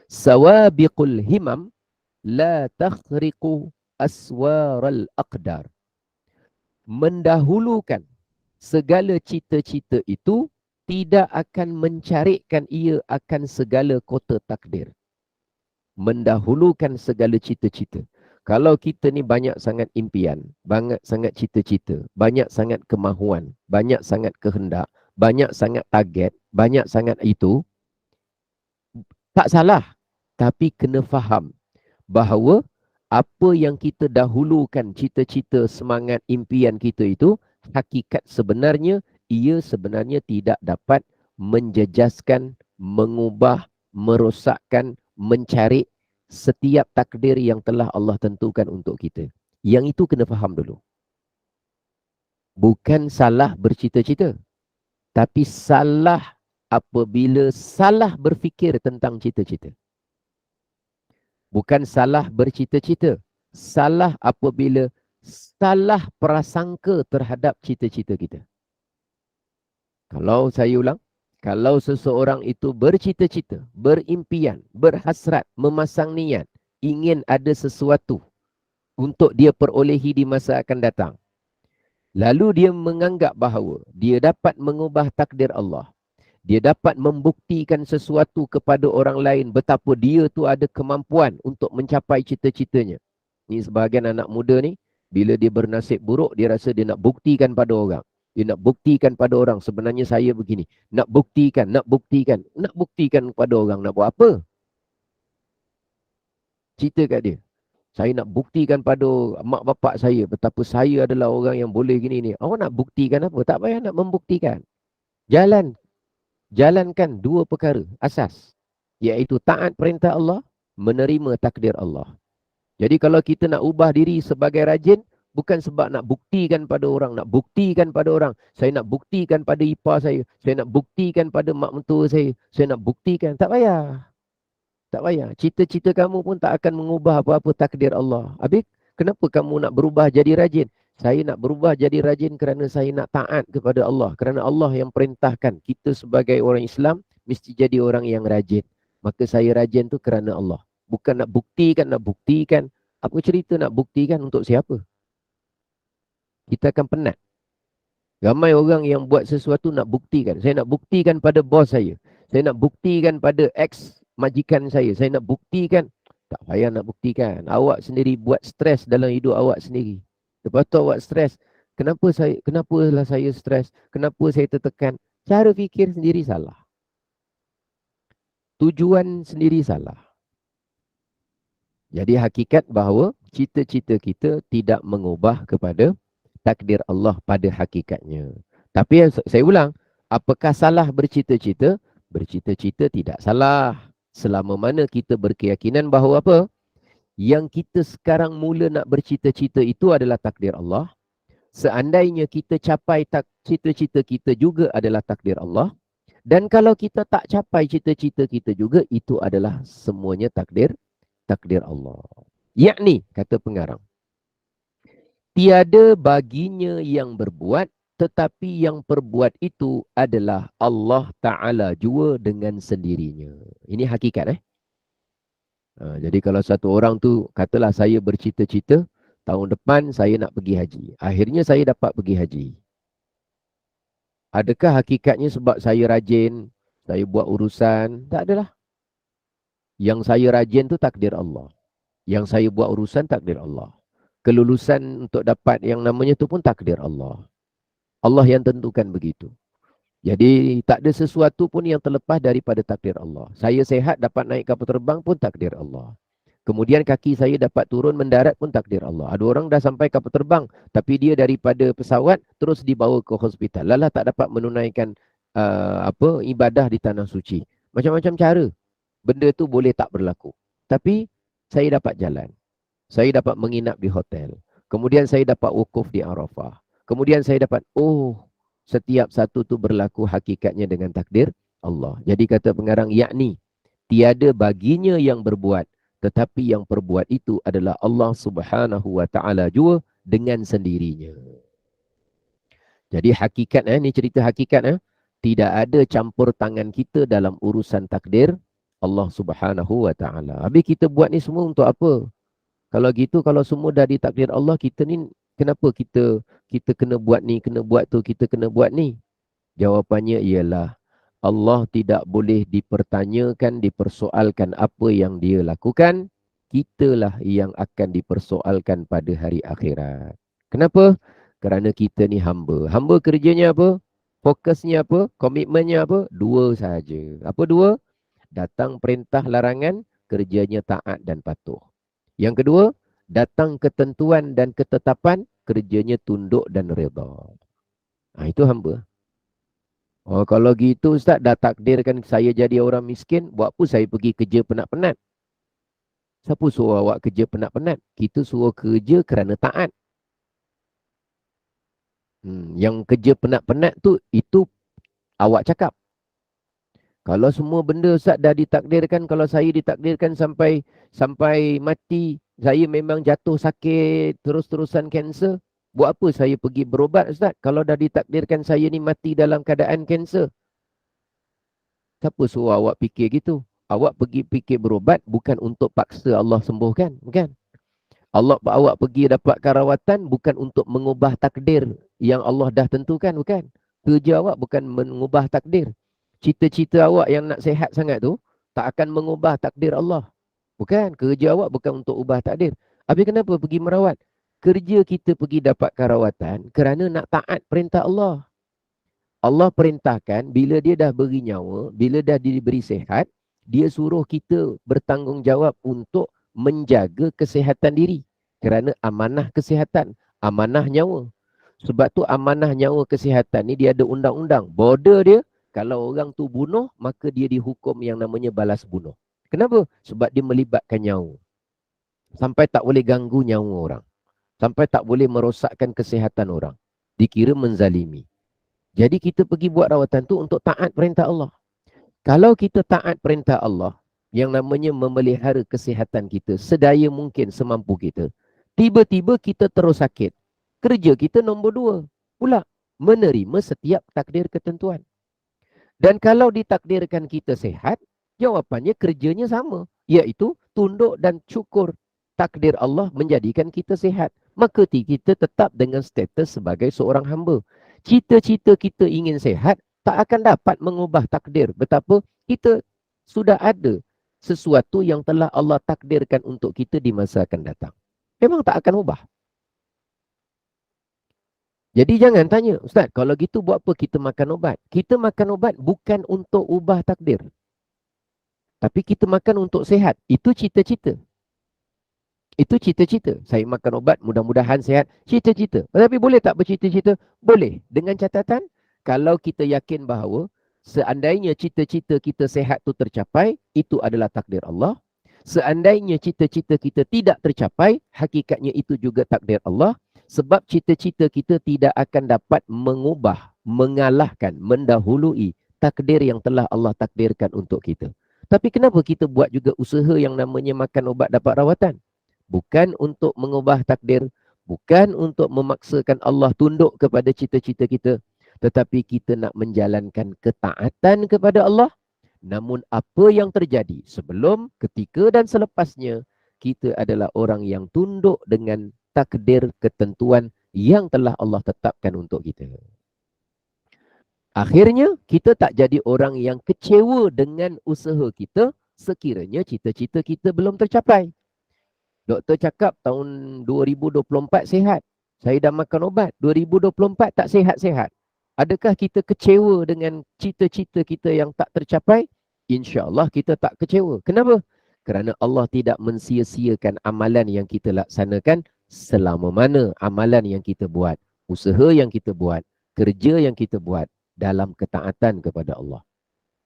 sawabiqul himam la takhriqu aswaral aqdar. Mendahulukan segala cita-cita itu tidak akan mencarikkan ia akan segala kota takdir. Mendahulukan segala cita-cita. Kalau kita ni banyak sangat impian, banyak sangat cita-cita, banyak sangat kemahuan, banyak sangat kehendak, banyak sangat target, banyak sangat itu, tak salah. Tapi kena faham bahawa apa yang kita dahulukan, cita-cita, semangat, impian kita itu, hakikat sebenarnya, ia sebenarnya tidak dapat menjejaskan, mengubah, merosakkan, mencari setiap takdir yang telah Allah tentukan untuk kita. Yang itu kena faham dulu. Bukan salah bercita-cita, tapi salah apabila salah berfikir tentang cita-cita. Bukan salah bercita-cita, salah apabila salah prasangka terhadap cita-cita kita. Kalau saya ulang, kalau seseorang itu bercita-cita, berimpian, berhasrat, memasang niat, ingin ada sesuatu untuk dia perolehi di masa akan datang, lalu dia menganggap bahawa dia dapat mengubah takdir Allah, dia dapat membuktikan sesuatu kepada orang lain betapa dia tu ada kemampuan untuk mencapai cita-citanya. Ni sebahagian anak muda ni, bila dia bernasib buruk, dia rasa dia nak buktikan pada orang. Dia nak buktikan pada orang, sebenarnya saya begini. Nak buktikan kepada orang. Nak buat apa? Cerita kat dia. Saya nak buktikan pada mak bapak saya betapa saya adalah orang yang boleh gini ni. Awak nak buktikan apa? Tak payah nak membuktikan. Jalankan dua perkara asas, iaitu taat perintah Allah, menerima takdir Allah. Jadi kalau kita nak ubah diri sebagai rajin, bukan sebab nak buktikan pada orang, saya nak buktikan pada ipar saya nak buktikan pada mak mentua saya nak buktikan. Tak payah. Cita-cita kamu pun tak akan mengubah apa-apa takdir Allah. Habis, kenapa kamu nak berubah jadi rajin? Saya nak berubah jadi rajin kerana saya nak taat kepada Allah. Kerana Allah yang perintahkan kita sebagai orang Islam mesti jadi orang yang rajin. Maka saya rajin tu kerana Allah. Bukan nak buktikan. Apa cerita nak buktikan untuk siapa? Kita akan penat. Ramai orang yang buat sesuatu nak buktikan. Saya nak buktikan pada bos saya. Saya nak buktikan pada ex majikan saya nak buktikan. Tak payah nak buktikan. Awak sendiri buat stres dalam hidup awak sendiri. Lepas tu awak stres. Kenapalah saya stres? Kenapa saya tertekan? Cara fikir sendiri salah. Tujuan sendiri salah. Jadi hakikat bahawa cita-cita kita tidak mengubah kepada takdir Allah pada hakikatnya. Tapi saya ulang, apakah salah bercita-cita? Bercita-cita tidak salah. Selama mana kita berkeyakinan bahawa apa? Yang kita sekarang mula nak bercita-cita itu adalah takdir Allah. Seandainya kita capai cita-cita kita juga adalah takdir Allah. Dan kalau kita tak capai cita-cita kita juga, itu adalah semuanya takdir Allah. Yakni, kata pengarang, tiada baginya yang berbuat, tetapi yang perbuat itu adalah Allah Ta'ala jua dengan sendirinya. Ini hakikat jadi kalau satu orang tu, katalah saya bercita-cita, tahun depan saya nak pergi haji. Akhirnya saya dapat pergi haji. Adakah hakikatnya sebab saya rajin, saya buat urusan? Tak adalah. Yang saya rajin tu takdir Allah. Yang saya buat urusan takdir Allah. Kelulusan untuk dapat yang namanya tu pun takdir Allah. Allah yang tentukan begitu. Jadi tak ada sesuatu pun yang terlepas daripada takdir Allah. Saya sehat dapat naik kapal terbang pun takdir Allah. Kemudian kaki saya dapat turun mendarat pun takdir Allah. Ada orang dah sampai kapal terbang, tapi dia daripada pesawat terus dibawa ke hospital. Lala tak dapat menunaikan ibadah di tanah suci. Macam-macam cara. Benda tu boleh tak berlaku. Tapi saya dapat jalan. Saya dapat menginap di hotel. Kemudian saya dapat wukuf di Arafah. Kemudian saya dapat, setiap satu tu berlaku hakikatnya dengan takdir Allah. Jadi kata pengarang, yakni tiada baginya yang berbuat, tetapi yang perbuat itu adalah Allah Subhanahu wa Ta'ala jua dengan sendirinya. Jadi hakikat, ni cerita hakikat, tidak ada campur tangan kita dalam urusan takdir Allah Subhanahu wa Ta'ala. Habis kita buat ni semua untuk apa? Kalau gitu, kalau semua dah ditakdir Allah, kita ni kenapa kita kena buat ni, kena buat tu, kita kena buat ni? Jawapannya ialah Allah tidak boleh dipertanyakan, dipersoalkan apa yang dia lakukan. Kitalah yang akan dipersoalkan pada hari akhirat. Kenapa? Kerana kita ni hamba. Hamba kerjanya apa? Fokusnya apa? Komitmennya apa? Dua sahaja. Apa dua? Datang perintah larangan, kerjanya taat dan patuh. Yang kedua, datang ketentuan dan ketetapan, kerjanya tunduk dan redha. Itu hamba. Kalau gitu Ustaz, dah takdirkan saya jadi orang miskin, buat apa saya pergi kerja penat-penat? Siapa suruh awak kerja penat-penat? Kita suruh kerja kerana taat. Yang kerja penat-penat tu, itu awak cakap. Kalau semua benda Ustaz dah ditakdirkan, kalau saya ditakdirkan sampai mati, saya memang jatuh sakit, terus-terusan kanser, buat apa saya pergi berobat Ustaz? Kalau dah ditakdirkan saya ni mati dalam keadaan kanser. Siapa suruh awak fikir gitu? Awak pergi fikir berobat bukan untuk paksa Allah sembuhkan, bukan? Awak pergi dapatkan rawatan bukan untuk mengubah takdir yang Allah dah tentukan, bukan? Kerja awak bukan mengubah takdir. Cita-cita awak yang nak sehat sangat tu tak akan mengubah takdir Allah. Bukan, kerja awak bukan untuk ubah takdir. Habis kenapa pergi merawat? Kerja kita pergi dapatkan rawatan kerana nak taat perintah Allah. Allah perintahkan bila dia dah beri nyawa, bila dah diberi sehat, dia suruh kita bertanggungjawab untuk menjaga kesihatan diri. Kerana amanah kesihatan, amanah nyawa. Sebab tu amanah nyawa kesihatan ni dia ada undang-undang. Border dia, kalau orang tu bunuh, maka dia dihukum yang namanya balas bunuh. Kenapa? Sebab dia melibatkan nyawa. Sampai tak boleh ganggu nyawa orang. Sampai tak boleh merosakkan kesihatan orang. Dikira menzalimi. Jadi kita pergi buat rawatan tu untuk taat perintah Allah. Kalau kita taat perintah Allah, yang namanya memelihara kesihatan kita, sedaya mungkin semampu kita. Tiba-tiba kita terus sakit. Kerja kita nombor 2. Pula, menerima setiap takdir ketentuan. Dan kalau ditakdirkan kita sehat, jawapannya kerjanya sama. Iaitu tunduk dan syukur takdir Allah menjadikan kita sehat. Maka kita tetap dengan status sebagai seorang hamba. Cita-cita kita ingin sehat, tak akan dapat mengubah takdir. Betapa kita sudah ada sesuatu yang telah Allah takdirkan untuk kita di masa akan datang. Memang tak akan ubah. Jadi jangan tanya, Ustaz, kalau gitu buat apa kita makan ubat? Kita makan ubat bukan untuk ubah takdir. Tapi kita makan untuk sehat. Itu cita-cita. Itu cita-cita. Saya makan ubat, mudah-mudahan sihat. Cita-cita. Tetapi boleh tak bercita-cita? Boleh. Dengan catatan, kalau kita yakin bahawa seandainya cita-cita kita sihat tu tercapai, itu adalah takdir Allah. Seandainya cita-cita kita tidak tercapai, hakikatnya itu juga takdir Allah. Sebab cita-cita kita tidak akan dapat mengubah, mengalahkan, mendahului takdir yang telah Allah takdirkan untuk kita. Tapi kenapa kita buat juga usaha yang namanya makan ubat dapat rawatan? Bukan untuk mengubah takdir, bukan untuk memaksakan Allah tunduk kepada cita-cita kita, tetapi kita nak menjalankan ketaatan kepada Allah. Namun apa yang terjadi sebelum, ketika dan selepasnya, kita adalah orang yang tunduk dengan takdir ketentuan yang telah Allah tetapkan untuk kita. Akhirnya, kita tak jadi orang yang kecewa dengan usaha kita sekiranya cita-cita kita belum tercapai. Doktor cakap tahun 2024 sihat. Saya dah makan ubat. 2024 tak sihat-sihat. Adakah kita kecewa dengan cita-cita kita yang tak tercapai? InsyaAllah kita tak kecewa. Kenapa? Kerana Allah tidak mensia-siakan amalan yang kita laksanakan selama mana amalan yang kita buat, usaha yang kita buat, kerja yang kita buat dalam ketaatan kepada Allah.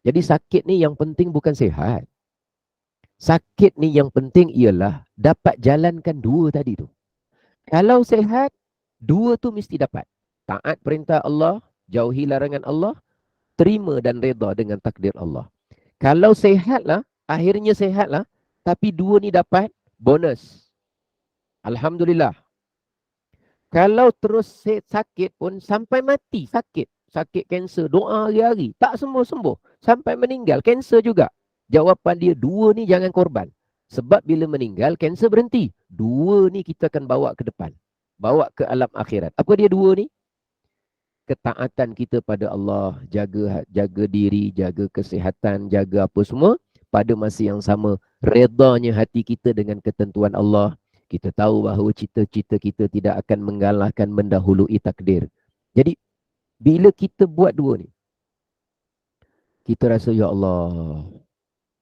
Jadi sakit ni yang penting bukan sihat. Sakit ni yang penting ialah dapat jalankan dua tadi tu. Kalau sihat, dua tu mesti dapat. Taat perintah Allah, jauhi larangan Allah, terima dan redha dengan takdir Allah. Kalau sihatlah, akhirnya sihatlah, tapi dua ni dapat bonus. Alhamdulillah. Kalau terus sakit pun sampai mati sakit. Sakit kanser, doa hari-hari, tak sembuh-sembuh. Sampai meninggal, kanser juga. Jawapan dia, dua ni jangan korban. Sebab bila meninggal, kanser berhenti. Dua ni kita akan bawa ke depan. Bawa ke alam akhirat. Apa dia dua ni? Ketaatan kita pada Allah, jaga diri, jaga kesihatan, jaga apa semua. Pada masa yang sama, redanya hati kita dengan ketentuan Allah. Kita tahu bahawa cita-cita kita tidak akan mengalahkan, mendahului takdir. Jadi, bila kita buat dua ni, kita rasa, ya Allah,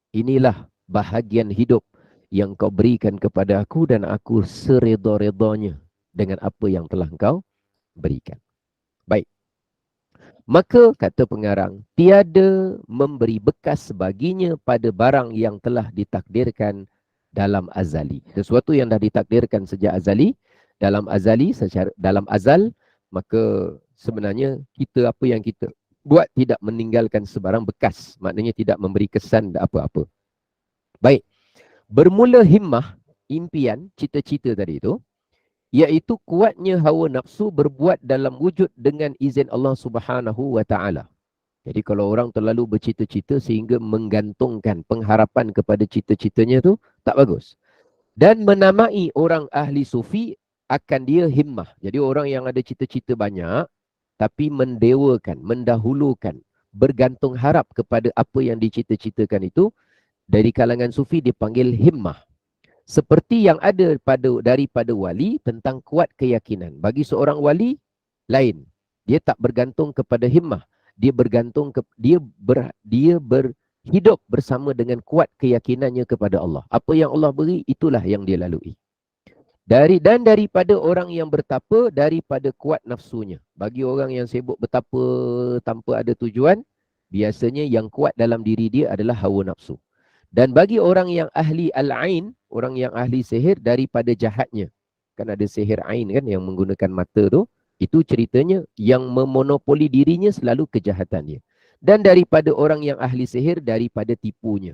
inilah bahagian hidup yang kau berikan kepada aku dan aku sereda-redanya dengan apa yang telah kau berikan. Baik. Maka, kata pengarang, tiada memberi bekas baginya pada barang yang telah ditakdirkan dalam azali. Sesuatu yang dah ditakdirkan sejak azali, dalam azal, maka sebenarnya kita apa yang kita buat tidak meninggalkan sebarang bekas. Maknanya tidak memberi kesan apa-apa. Baik. Bermula himmah, impian, cita-cita tadi itu, iaitu kuatnya hawa nafsu berbuat dalam wujud dengan izin Allah Subhanahu wa Ta'ala. Jadi kalau orang terlalu bercita-cita sehingga menggantungkan pengharapan kepada cita-citanya tu, tak bagus. Dan menamai orang ahli sufi akan dia himmah. Jadi orang yang ada cita-cita banyak, tapi mendewakan, mendahulukan, bergantung harap kepada apa yang dicita-citakan itu, dari kalangan sufi dipanggil himmah. Seperti yang ada daripada wali tentang kuat keyakinan. Bagi seorang wali, lain. Dia tak bergantung kepada himmah. Dia bergantung, dia berhidup bersama dengan kuat keyakinannya kepada Allah. Apa yang Allah beri, itulah yang dia lalui. Daripada orang yang bertapa, daripada kuat nafsunya. Bagi orang yang sibuk bertapa tanpa ada tujuan, biasanya yang kuat dalam diri dia adalah hawa nafsu. Dan bagi orang yang ahli al-ain, orang yang ahli sihir, daripada jahatnya. Kan ada sihir ain kan yang menggunakan mata tu. Itu ceritanya yang memonopoli dirinya selalu kejahatannya. Dan daripada orang yang ahli sihir, daripada tipunya.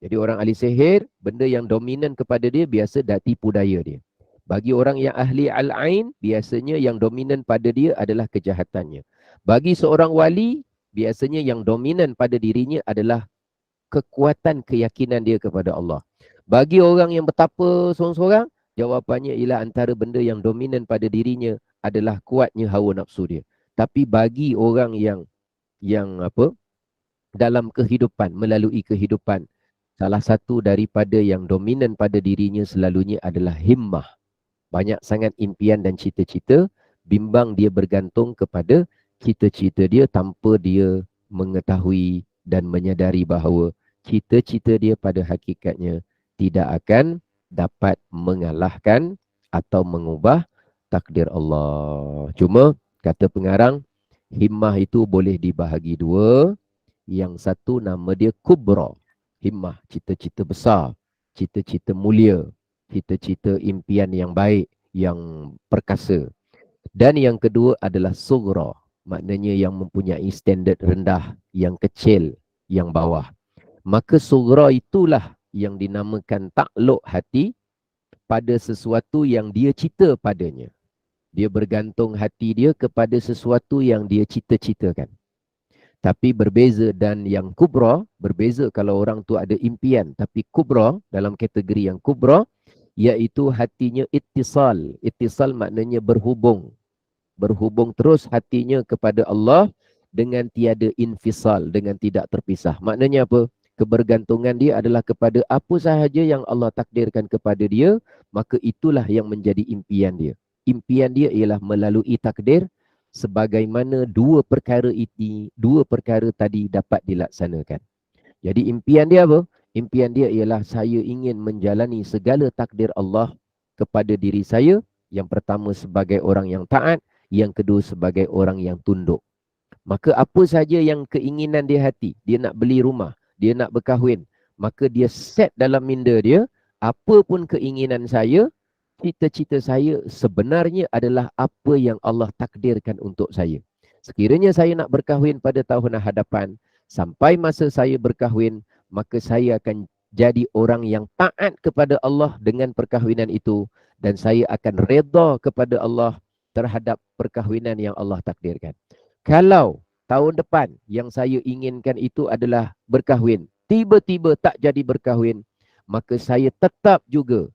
Jadi orang ahli sihir, benda yang dominan kepada dia biasa tipu daya dia. Bagi orang yang ahli al-ain, biasanya yang dominan pada dia adalah kejahatannya. Bagi seorang wali, biasanya yang dominan pada dirinya adalah kekuatan keyakinan dia kepada Allah. Bagi orang yang bertapa seorang-seorang, jawapannya ialah antara benda yang dominan pada dirinya adalah kuatnya hawa nafsu dia. Tapi bagi orang yang dalam kehidupan, melalui kehidupan, salah satu daripada yang dominan pada dirinya selalunya adalah himmah. Banyak sangat impian dan cita-cita, bimbang dia bergantung kepada cita-cita dia tanpa dia mengetahui dan menyadari bahawa cita-cita dia pada hakikatnya tidak akan dapat mengalahkan atau mengubah takdir Allah. Cuma kata pengarang, himmah itu boleh dibahagi dua. Yang satu nama dia kubra. Himmah, cita-cita besar, cita-cita mulia, cita-cita impian yang baik, yang perkasa. Dan yang kedua adalah sugra, maknanya yang mempunyai standard rendah, yang kecil, yang bawah. Maka sugra itulah yang dinamakan takluk hati pada sesuatu yang dia cita padanya. Dia bergantung hati dia kepada sesuatu yang dia cita-citakan. Tapi berbeza, dan yang kubra, berbeza kalau orang tu ada impian. Tapi kubra, dalam kategori yang kubra, iaitu hatinya ittisal. Ittisal maknanya berhubung. Berhubung terus hatinya kepada Allah dengan tiada infisal, dengan tidak terpisah. Maknanya apa? Kebergantungan dia adalah kepada apa sahaja yang Allah takdirkan kepada dia, maka itulah yang menjadi impian dia. Impian dia ialah melalui takdir, sebagaimana dua perkara tadi dapat dilaksanakan. Jadi impian dia apa? Impian dia ialah saya ingin menjalani segala takdir Allah kepada diri saya. Yang pertama sebagai orang yang taat, yang kedua sebagai orang yang tunduk. Maka apa saja yang keinginan dia hati, dia nak beli rumah, dia nak berkahwin, maka dia set dalam minda dia, apa pun keinginan saya, cita-cita saya sebenarnya adalah apa yang Allah takdirkan untuk saya. Sekiranya saya nak berkahwin pada tahun hadapan, sampai masa saya berkahwin, maka saya akan jadi orang yang taat kepada Allah dengan perkahwinan itu, dan saya akan redha kepada Allah terhadap perkahwinan yang Allah takdirkan. Kalau tahun depan yang saya inginkan itu adalah berkahwin, tiba-tiba tak jadi berkahwin, maka saya tetap juga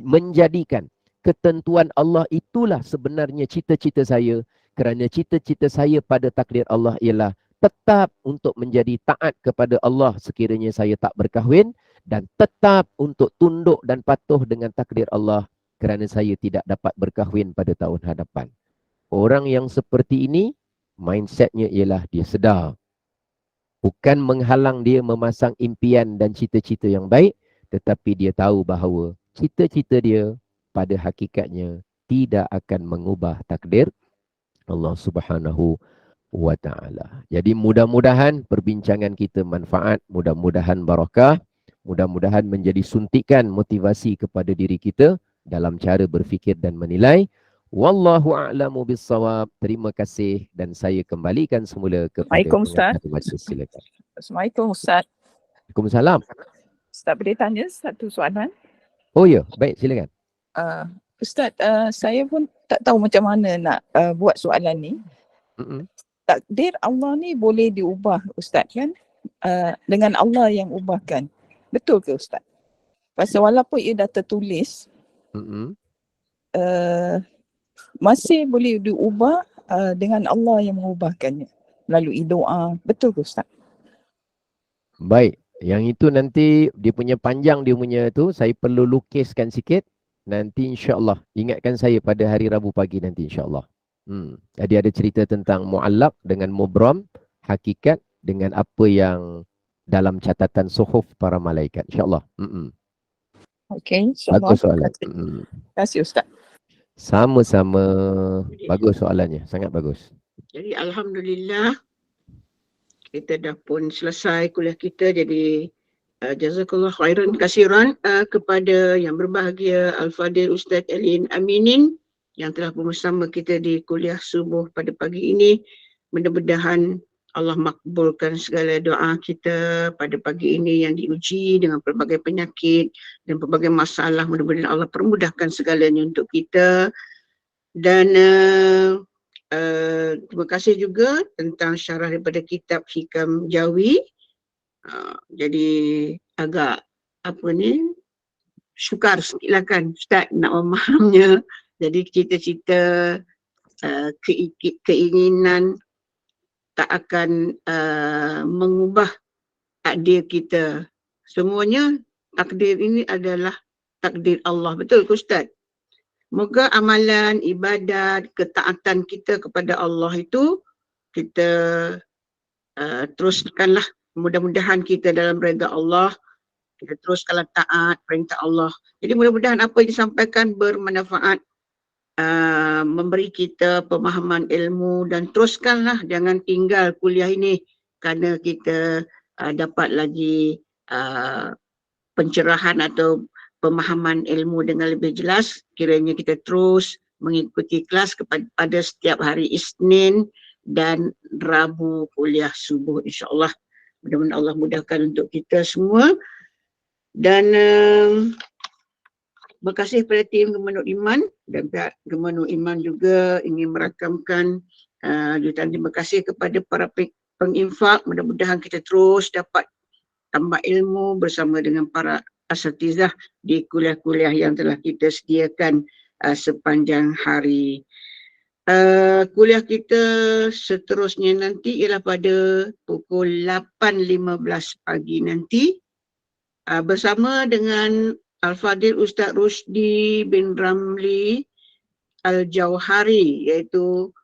menjadikan ketentuan Allah itulah sebenarnya cita-cita saya, kerana cita-cita saya pada takdir Allah ialah tetap untuk menjadi taat kepada Allah sekiranya saya tak berkahwin, dan tetap untuk tunduk dan patuh dengan takdir Allah kerana saya tidak dapat berkahwin pada tahun hadapan. Orang yang seperti ini, mindsetnya ialah dia sedar. Bukan menghalang dia memasang impian dan cita-cita yang baik, tetapi dia tahu bahawa cita-cita dia pada hakikatnya tidak akan mengubah takdir Allah Subhanahu wa ta'ala. Jadi mudah-mudahan perbincangan kita manfaat, mudah-mudahan barakah, mudah-mudahan menjadi suntikan motivasi kepada diri kita dalam cara berfikir dan menilai. Wallahu a'lamu bissawab. Terima kasih, dan saya kembalikan semula kepada Assalamualaikum, Ustaz. pengacara majlis. Silakan. Assalamualaikum, Ustaz. Waalaikumsalam. Ustaz boleh tanya satu soalan? Oh ya, baik, silakan. Ustaz, saya pun tak tahu macam mana nak buat soalan ni. Takdir Allah ni boleh diubah, Ustaz, kan? Dengan Allah yang ubahkan. Betul ke, Ustaz? Pasal walaupun ia dah tertulis, masih boleh diubah dengan Allah yang mengubahkannya melalui doa. Betul ke, Ustaz? Baik, yang itu nanti dia punya panjang, dia punya tu saya perlu lukiskan sikit. Nanti insya-Allah ingatkan saya pada hari Rabu pagi nanti insya-Allah. Jadi ada cerita tentang mu'allaq dengan mubram, hakikat dengan apa yang dalam catatan suhuf para malaikat insya-Allah. Okey, insya-Allah. Bagus soalan. Terima kasih, Ustaz. Sama-sama. Bagus soalannya, sangat bagus. Jadi alhamdulillah kita dah pun selesai kuliah kita. Jadi jazakallah khairan kasiran kepada yang berbahagia Al-Fadil Ustaz Elin Aminin yang telah bersama kita di kuliah subuh pada pagi ini. Mudah-mudahan Allah makbulkan segala doa kita pada pagi ini yang diuji dengan pelbagai penyakit dan pelbagai masalah. Mudah-mudahan Allah permudahkan segalanya untuk kita. Dan terima kasih juga tentang syarah daripada kitab Hikam Jawi. Jadi agak sukar sikit lah kan Ustaz nak memahamnya. Jadi cita-cita, keinginan tak akan mengubah takdir kita. Semuanya takdir ini adalah takdir Allah. Betul ke Ustaz? Moga amalan, ibadat, ketaatan kita kepada Allah itu kita teruskanlah. Mudah-mudahan kita dalam redha Allah Kita teruskanlah taat perintah Allah. Jadi mudah-mudahan apa yang disampaikan bermanfaat, memberi kita pemahaman ilmu, dan teruskanlah, jangan tinggal kuliah ini kerana kita dapat lagi pencerahan atau pemahaman ilmu dengan lebih jelas. Kiranya kita terus mengikuti kelas pada setiap hari Isnin dan Rabu kuliah subuh, insyaAllah. Mudah-mudahan Allah mudahkan untuk kita semua. Dan terima kasih kepada tim Gemanuk Iman, dan pihak Gemanuk Iman juga ingin merakamkan jutaan terima kasih kepada para penginfak. Mudah-mudahan kita terus dapat tambah ilmu bersama dengan para asatizah di kuliah-kuliah yang telah kita sediakan sepanjang hari. Kuliah kita seterusnya nanti ialah pada pukul 8.15 pagi nanti, bersama dengan Al-Fadil Ustaz Rusdi bin Ramli Al-Jauhari, iaitu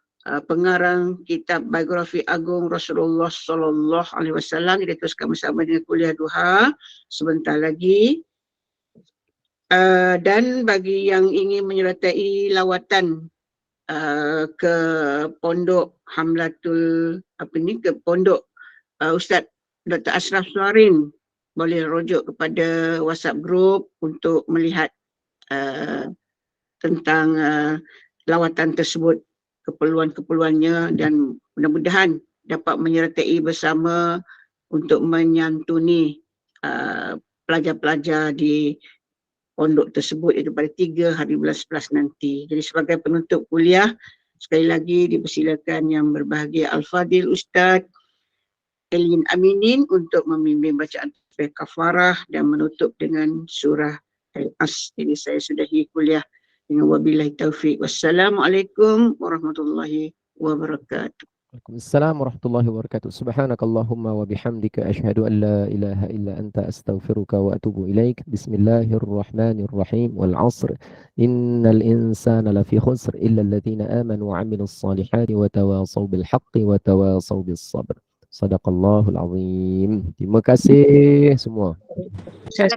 pengarang kitab biografi agung Rasulullah Sallallahu Alaihi Wasallam. Kita teruskan bersama dengan kuliah duha sebentar lagi. Dan bagi yang ingin menyertai lawatan ke pondok Hamlatul ke pondok Ustaz Dr. Ashraf Suarin, boleh rujuk kepada WhatsApp group untuk melihat tentang lawatan tersebut, keperluan-keperluannya, dan mudah-mudahan dapat menyertai bersama untuk menyantuni pelajar-pelajar di pondok tersebut, iaitu pada 3 hari bulan 11 nanti. Jadi sebagai penutup kuliah, sekali lagi dipersilakan yang berbahagia Al-Fadil Ustaz Elin Aminin untuk memimpin bacaan kafarah dan menutup dengan surah Al-As. Jadi saya sudahi kuliah dengan wabillahi taufiq. Wassalamualaikum warahmatullahi wabarakatuh. Waalaikumsalam warahmatullahi wabarakatuh. Subhanakallahumma wa bihamdika asyhadu an la ilaha illa anta astaghfiruka wa atubu ilaik. Bismillahirrahmanirrahim. Wal 'asr. Innal insana lafi khusr illa alladhina amanu wa 'amilus salihati wa tawasaw bil haqqi wa tawasaw bis sabr. Sadaqallahul azim. Terima kasih semua.